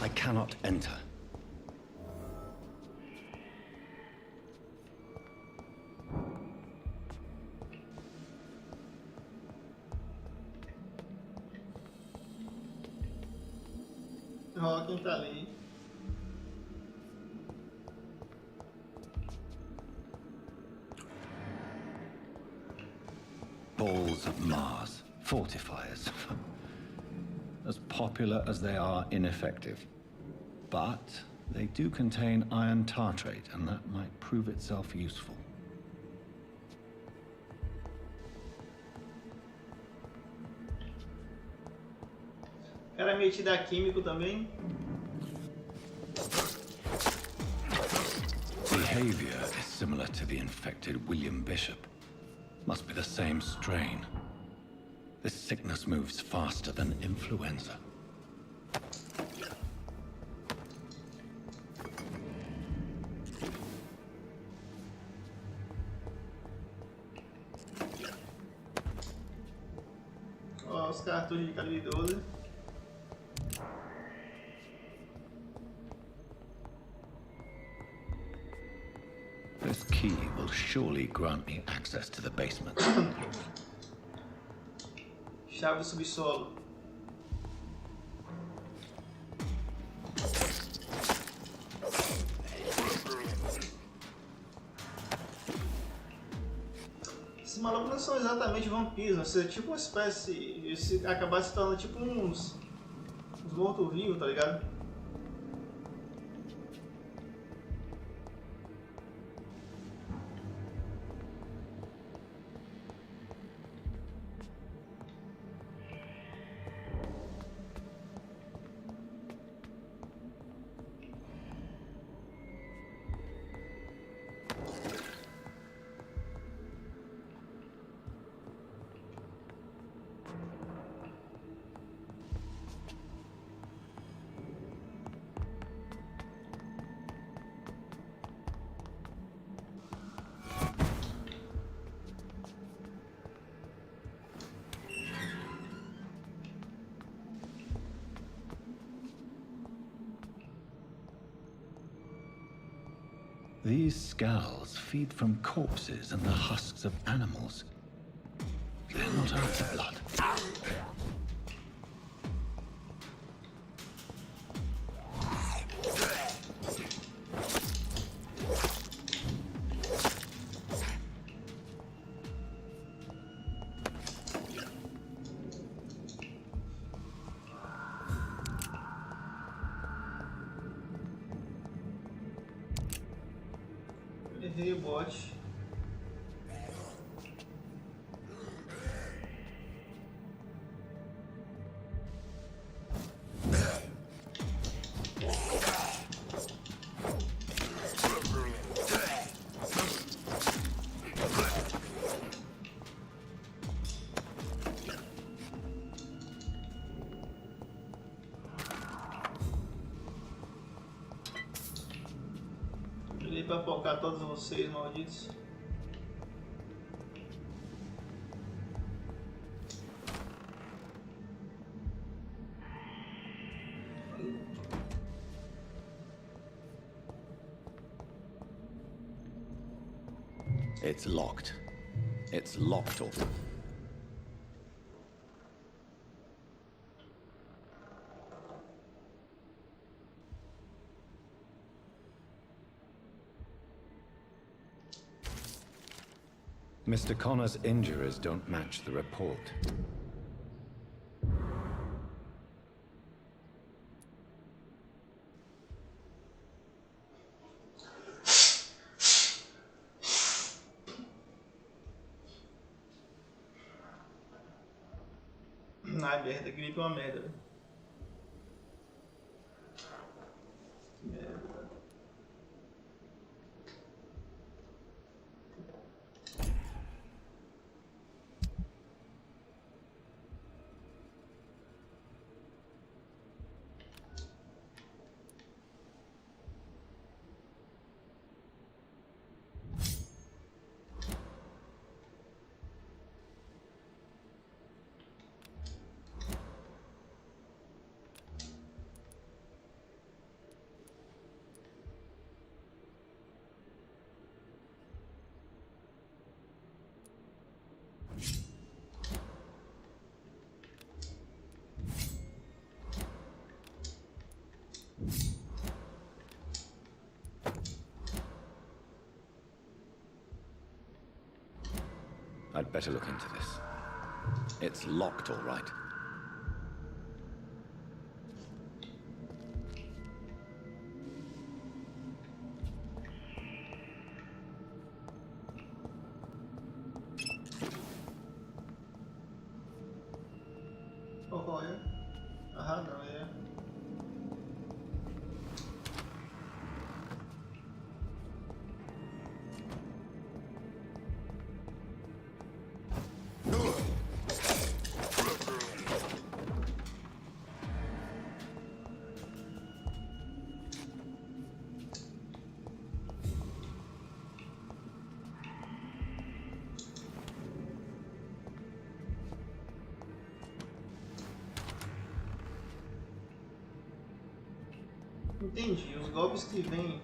I cannot enter. Ó, quem tá ali. Balls of Mars, fortifiers. As popular as they are ineffective. But they do contain iron tartrate, and that might prove itself useful. Era metido a químico também. Behavior is similar to the infected William Bishop. Must be the same strain. This sickness moves faster than influenza. Ó, os cartuchos de calibre 12. This key will surely grant me access to the basement. Chave do subsolo. Esses malucos não são exatamente vampiros, mas é tipo uma espécie. Se acabar se tornando tipo uns mortos-vivos, tá ligado? These scowls feed from corpses and the husks of animals. They're not out of blood. rebote. Ele vai focar todos vocês, malditos. It's locked. It's locked off. Mr. Connor's injuries don't match the report. Ai, merda, gripe é uma merda, velho. Merda. I'd better look into this. It's locked, all right. Oh, é? Ah, não, é. Entendi, os golpes que vêm.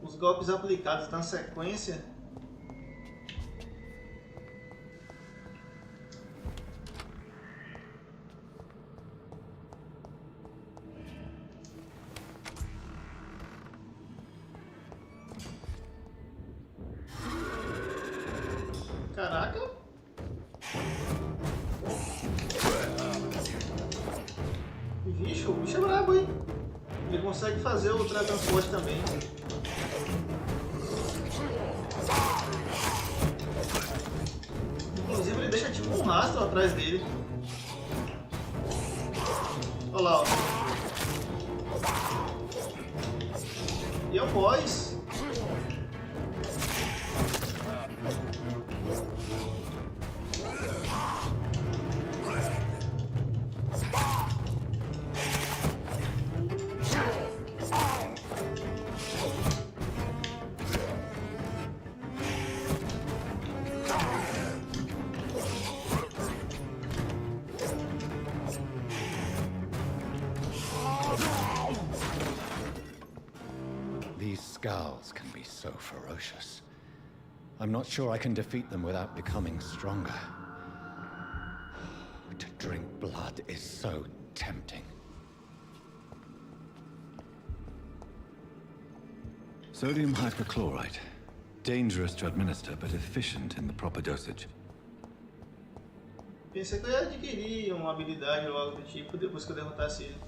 Os golpes aplicados na sequência. Caraca! Bicho, o bicho é brabo, hein? Ele consegue fazer o teletransporte também. Inclusive ele deixa tipo um rastro atrás dele. Olha lá, ó. E é o boss. These scowls can be so ferocious. I'm not sure I can defeat them without becoming stronger. To drink blood is so tempting. Sodium hypochlorite. Dangerous to administer, but efficient in the proper dosage. Pensei que eu ia adquirir uma habilidade ou algo do tipo depois que eu derrotasse ele.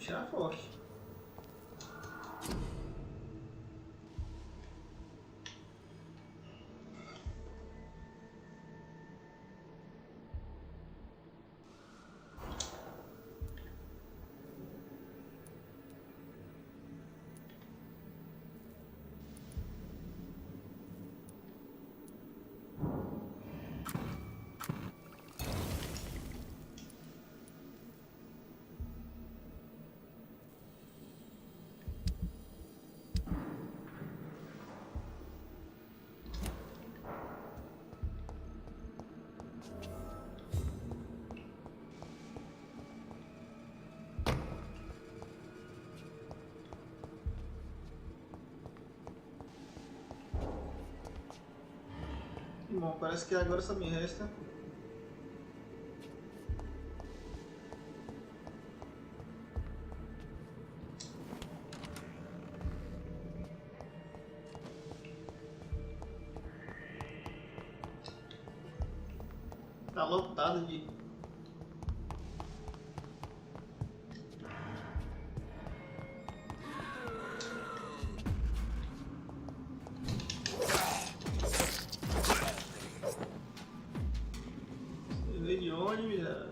bicho era forte. Bom, parece que agora só me resta tá lotado de de onde, miséria?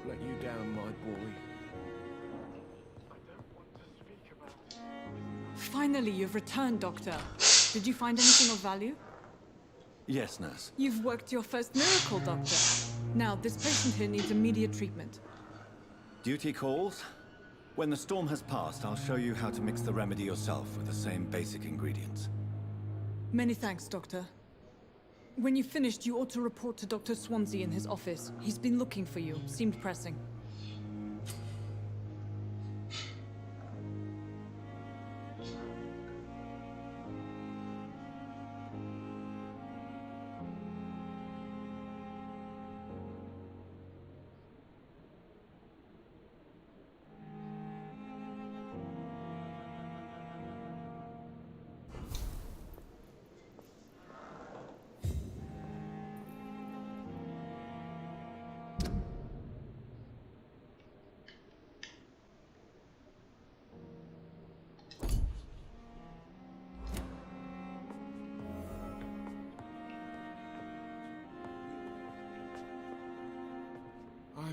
Let you down, my boy. Finally, you've returned, Doctor. Did you find anything of value? Yes, nurse. You've worked your first miracle, Doctor. Now, this patient here needs immediate treatment. Duty calls. When the storm has passed, I'll show you how to mix the remedy yourself with the same basic ingredients. Many thanks, Doctor. When you've finished, you ought to report to Dr. Swansea in his office. He's been looking for you. Seemed pressing.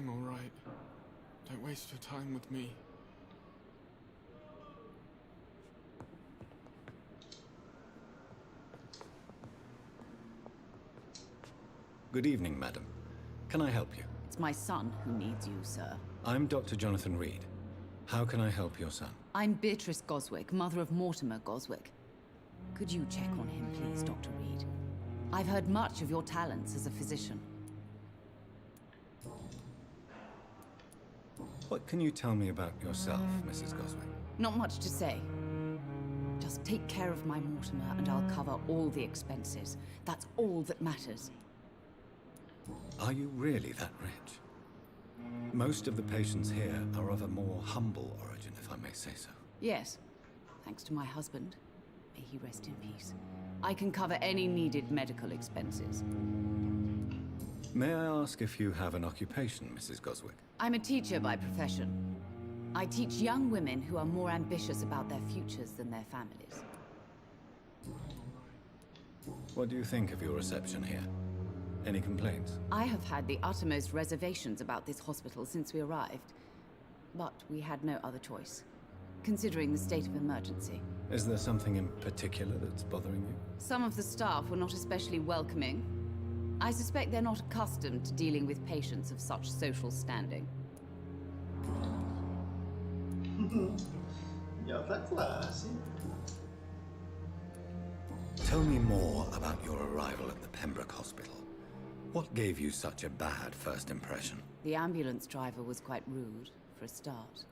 I'm all right. Don't waste your time with me. Good evening, madam. Can I help you? It's my son who needs you, sir. I'm Dr. Jonathan Reed. How can I help your son? I'm Beatrice Goswick, mother of Mortimer Goswick. Could you check on him, please, Dr. Reed? I've heard much of your talents as a physician. What can you tell me about yourself, Mrs. Goswick? Not much to say. Just take care of my Mortimer and I'll cover all the expenses. That's all that matters. Are you really that rich? Most of the patients here are of a more humble origin, if I may say so. Yes, thanks to my husband. May he rest in peace. I can cover any needed medical expenses. May I ask if you have an occupation, Mrs. Goswick? I'm a teacher by profession. I teach young women who are more ambitious about their futures than their families. What do you think of your reception here? Any complaints? I have had the uttermost reservations about this hospital since we arrived. But we had no other choice. considering the state of emergency. Is there something in particular that's bothering you? Some of the staff were not especially welcoming. I suspect they're not accustomed to dealing with patients of such social standing. De alta classe. Tell me more about your arrival at the Pembroke Hospital. What gave you such a bad first impression? The ambulance driver was quite rude, for a start.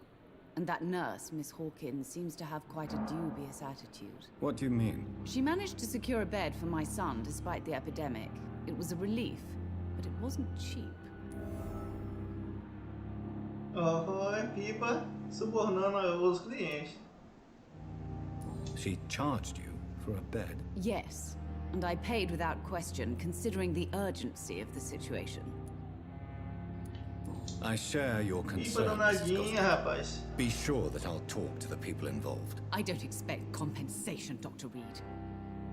And that nurse, Miss Hawkins, seems to have quite a dubious attitude. What do you mean? She managed to secure a bed for my son despite the epidemic. It was a relief, but it wasn't cheap. Oh, é pipa subornando os clientes. She charged you for a bed? Yes, and I paid without question, considering the urgency of the situation. I share your Pipa concern, Mrs. danadinha, Goswick. rapaz. Be sure that I'll talk to the people involved. I don't expect compensation, Dr. Reed.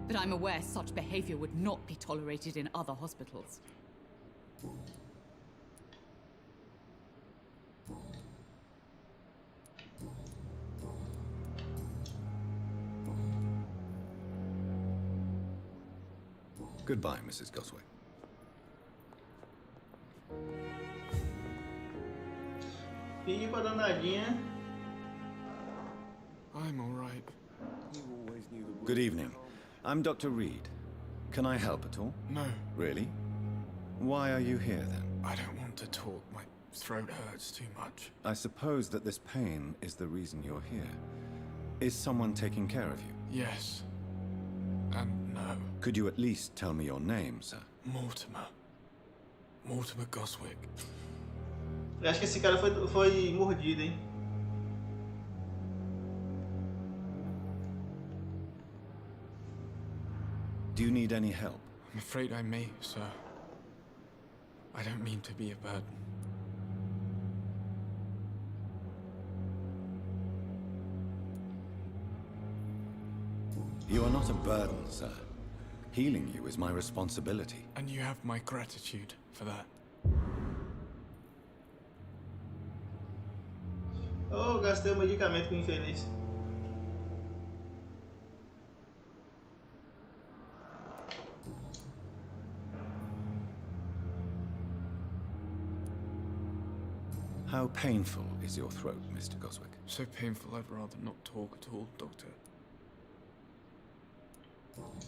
But I'm aware such behavior would not be tolerated in other hospitals. Goodbye, Mrs. Goswick. Pipa danadinha. I'm all right. Good evening. I'm Dr. Reed. Can I help at all? No, Really? Why are you here, then? I don't want to talk. My throat hurts too much. I suppose that this pain is the reason you're here. Is someone taking care of you? Yes. And no. Could you at least tell me your name, sir? Mortimer. Mortimer Goswick. Eu acho que esse cara foi mordido, hein? Do you need any help? I'm afraid I may, sir. I don't mean to be a burden. You are not a burden, sir. Healing you is my responsibility. And you have my gratitude for that. Oh, gastei o medicamento com o infeliz. How painful is your throat, Mr. Goswick? So painful I'd rather not talk at all, Doctor.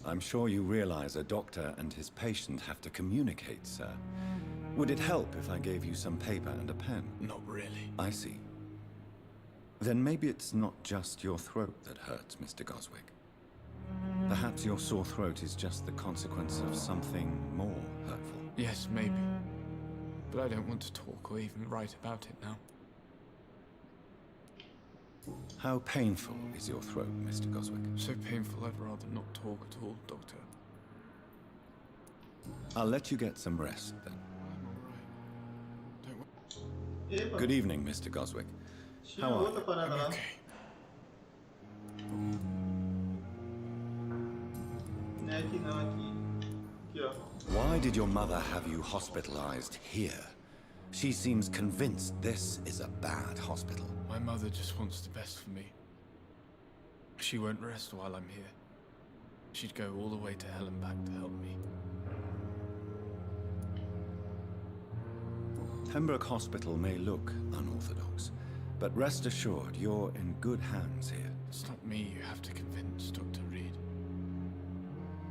I'm sure you realize a doctor and his patient have to communicate, sir. Would it help if I gave you some paper and a pen? Not really. I see. Then maybe it's not just your throat that hurts, Mr. Goswick. Perhaps your sore throat is just the consequence of something more hurtful. Yes, maybe. But I don't want to talk or even write about it now. How painful is your throat, Mr. Goswick? So painful I'd rather not talk at all, Doctor. I'll let you get some rest, then. I'm all right. Don't Epa, Good evening, Mr. Goswick. tinha How are outra you? parada I'm lá. okay. Não é aqui não, aqui. Aqui, ó. Why did your mother have you hospitalized here? She seems convinced this is a bad hospital. My mother just wants the best for me. She won't rest while I'm here. She'd go all the way to hell and back to help me. Pembroke Hospital may look unorthodox, but rest assured you're in good hands here. It's not me you have to convince, Dr. Reed.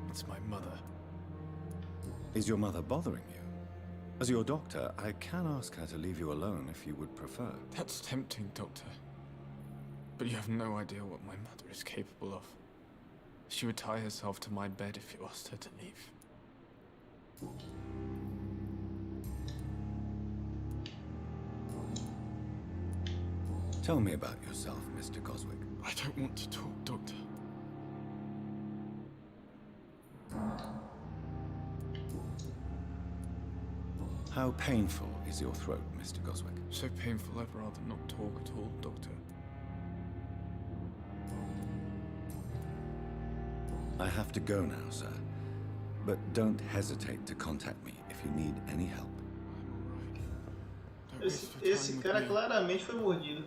It's my mother. Is your mother bothering you? As your doctor, I can ask her to leave you alone if you would prefer. That's tempting, Doctor. But you have no idea what my mother is capable of. She would tie herself to my bed if you asked her to leave. Tell me about yourself, Mr. Goswick. I don't want to talk, Doctor. How painful is your throat, Mr. Goswick? So painful I'd rather not talk at all, Doctor. I have to go now, sir. But don't hesitate to contact me if you need any help. I'm all right. Don't waste your Esse time with cara me. claramente foi mordido.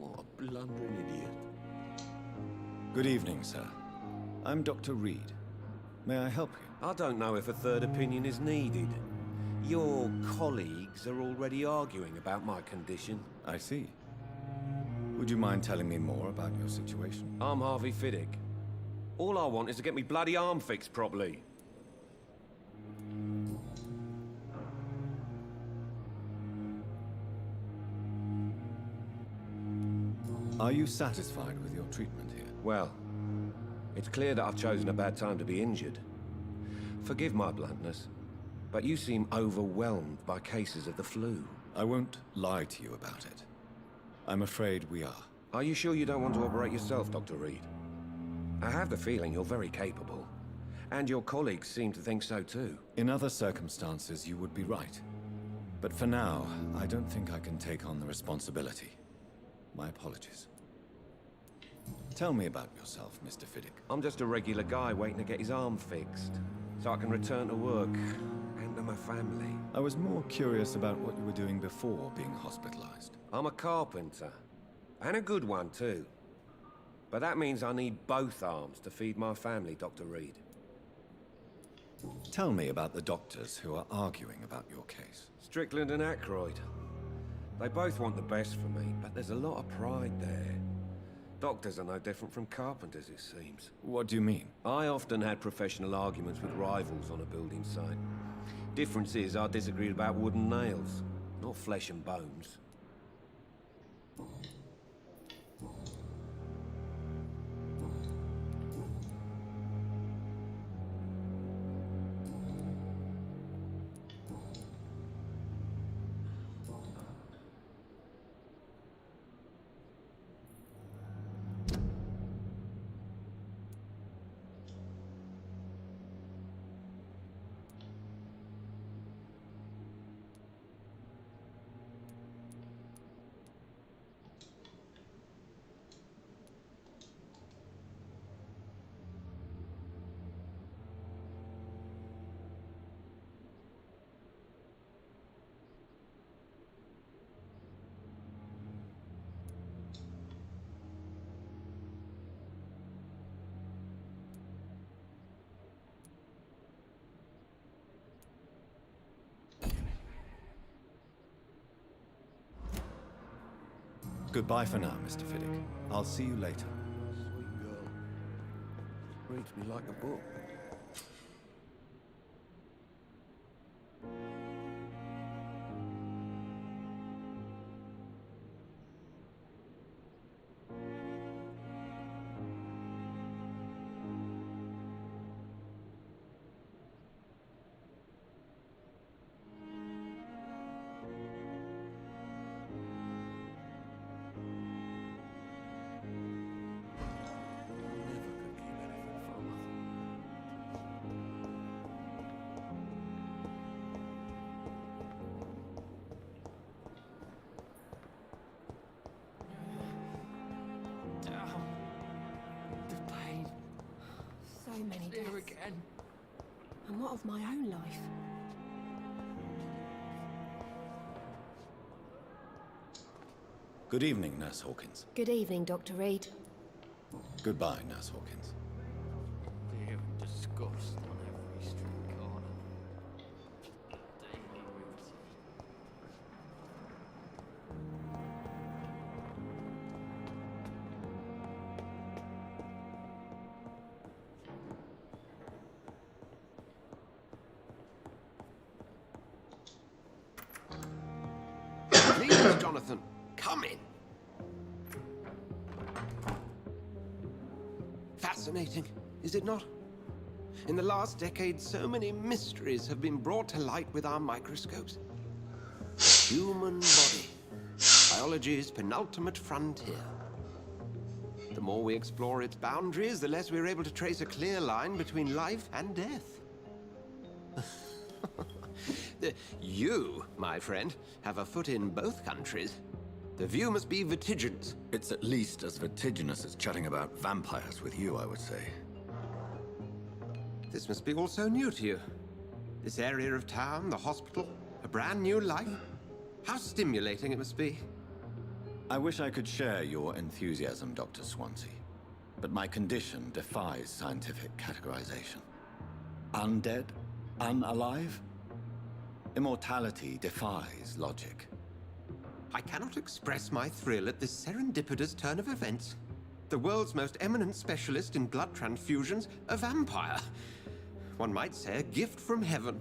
What a blundering idiot. Good evening, sir. I'm Dr. Reed. May I help you? I don't know if a third opinion is needed. Your colleagues are already arguing about my condition. I see. Would you mind telling me more about your situation? I'm Harvey Fiddick. All I want is to get me bloody arm fixed properly. Are you satisfied with your treatment here? Well, it's clear that I've chosen a bad time to be injured. Forgive my bluntness, but you seem overwhelmed by cases of the flu. I won't lie to you about it. I'm afraid we are. Are you sure you don't want to operate yourself, Dr. Reed? I have the feeling you're very capable. And your colleagues seem to think so too. In other circumstances, you would be right. But for now, I don't think I can take on the responsibility. My apologies. Tell me about yourself, Mr. Fiddick. I'm just a regular guy waiting to get his arm fixed, so I can return to work and to my family. I was more curious about what you were doing before being hospitalized. I'm a carpenter, and a good one too. But that means I need both arms to feed my family, Dr. Reed. Tell me about the doctors who are arguing about your case. Strickland and Aykroyd. They both want the best for me, but there's a lot of pride there. Doctors are no different from carpenters, it seems. What do you mean? I often had professional arguments with rivals on a building site. Difference is, I disagreed about wooden nails, not flesh and bones. Goodbye for now, Mr. Fiddick. I'll see you later. Sweet girl. Reads me like a book. So many deaths. Here again. And what of my own life? Good evening, Nurse Hawkins. Good evening, Dr. Reed. Goodbye, Nurse Hawkins. Fear and disgust on every street corner. Daily routine. Please, Jonathan, come in. Fascinating, is it not? In the last decade, so many mysteries have been brought to light with our microscopes. The human body, biology's penultimate frontier. The more we explore its boundaries, the less we're able to trace a clear line between life and death. You, my friend, have a foot in both countries. The view must be vertiginous. It's at least as vertiginous as chatting about vampires with you, I would say. This must be all so new to you. This area of town, the hospital, a brand new life. How stimulating it must be. I wish I could share your enthusiasm, Dr. Swansea, but my condition defies scientific categorization. Undead? Unalive? Immortality defies logic. I cannot express my thrill at this serendipitous turn of events. The world's most eminent specialist in blood transfusions, a vampire. One might say a gift from heaven.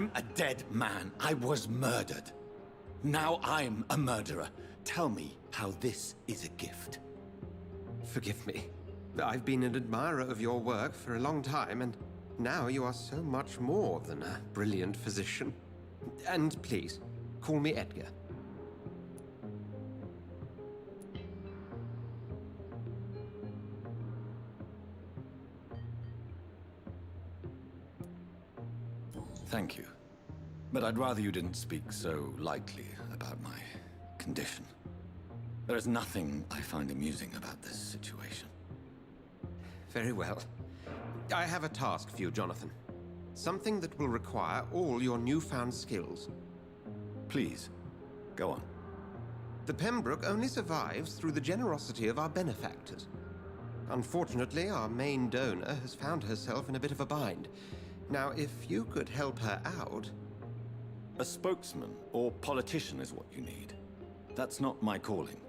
I'm a dead man. I was murdered. Now I'm a murderer. Tell me how this is a gift. Forgive me. I've been an admirer of your work for a long time, and now you are so much more than a brilliant physician. And please, call me Edgar. Thank you. But I'd rather you didn't speak so lightly about my condition. There is nothing I find amusing about this situation. Very well. I have a task for you, Jonathan. Something that will require all your newfound skills. Please, go on. The Pembroke only survives through the generosity of our benefactors. Unfortunately, our main donor has found herself in a bit of a bind. Now, if you could help her out... A spokesman or politician is what you need. That's not my calling.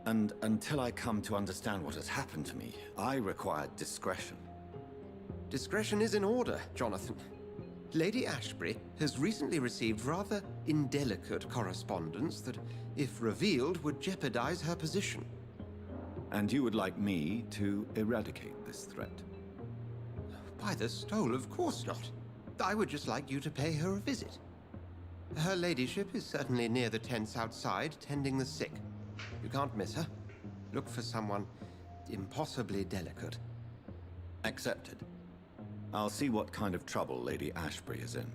And until I come to understand what has happened to me, I require discretion. Discretion is in order, Jonathan. Lady Ashbury has recently received rather indelicate correspondence that, if revealed, would jeopardize her position. And you would like me to eradicate this threat? By the stole, of course not. I would just like you to pay her a visit. Her ladyship is certainly near the tents outside, tending the sick. You can't miss her. Look for someone impossibly delicate. Accepted. I'll see what kind of trouble Lady Ashbury is in.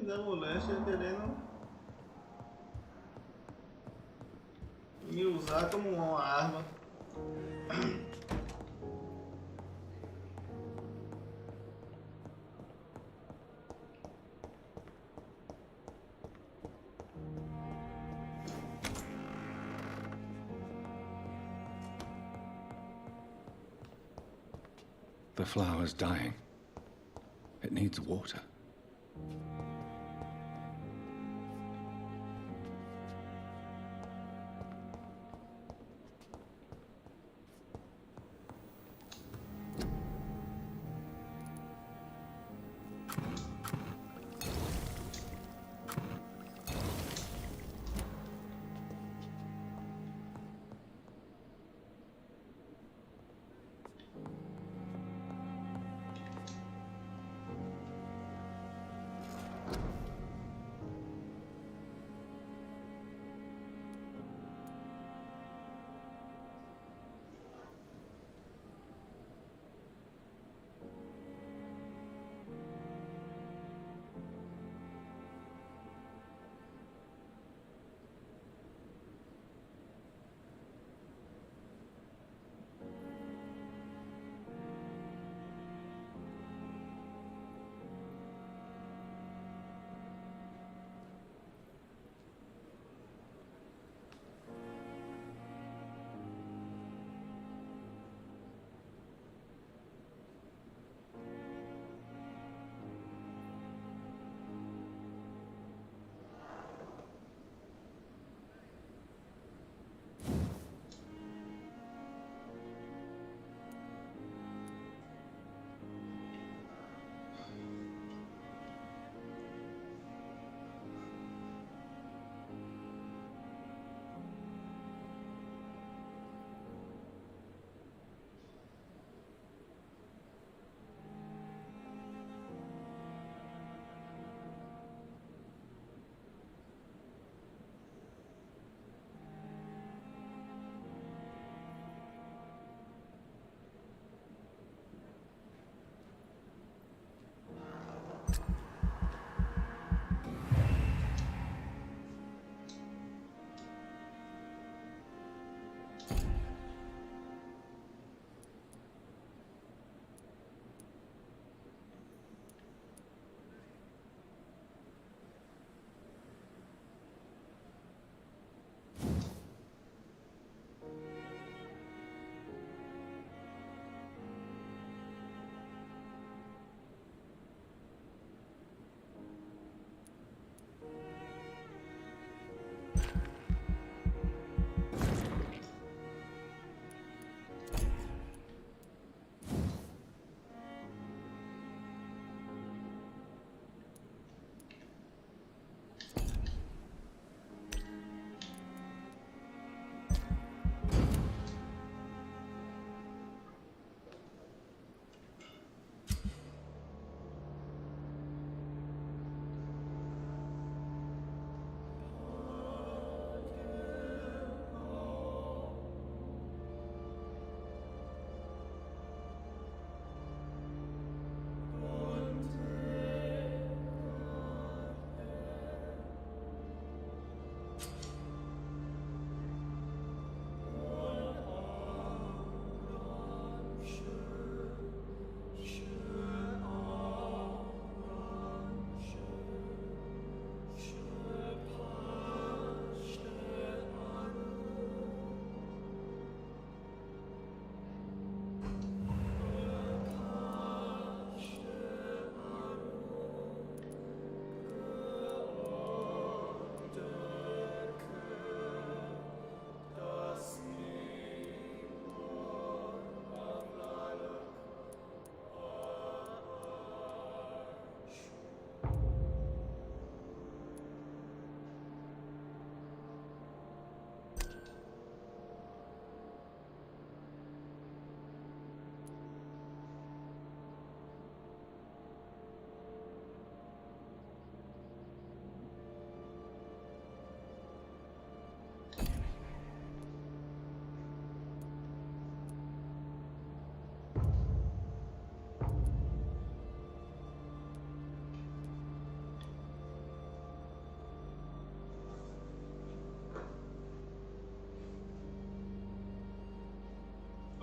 Da moléstia querendo me usar como uma arma. The flower's dying. It needs water.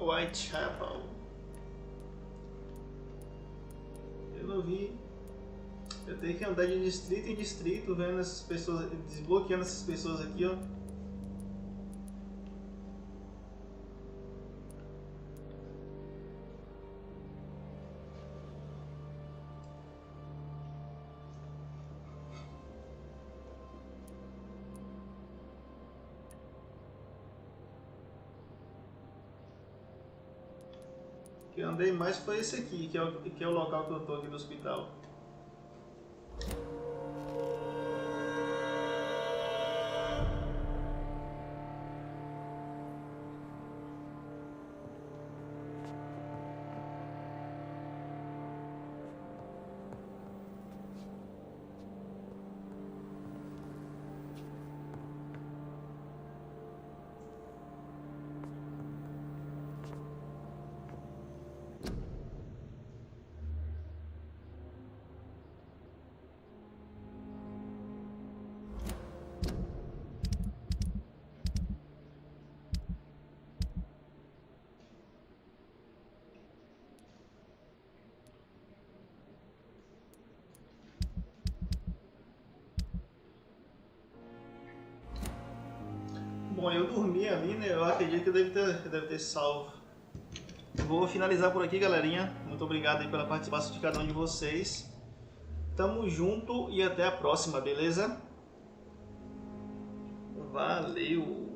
Whitechapel. Eu não vi. Eu tenho que andar de distrito em distrito, vendo essas pessoas, desbloqueando essas pessoas aqui, ó. O que eu andei mais foi esse aqui, que é o local que eu tô aqui do hospital. Bom, eu dormi ali, né? Eu acredito que deve ter salvo. Vou finalizar por aqui, galerinha. Muito obrigado aí pela participação de cada um de vocês. Tamo junto e até a próxima, beleza? Valeu!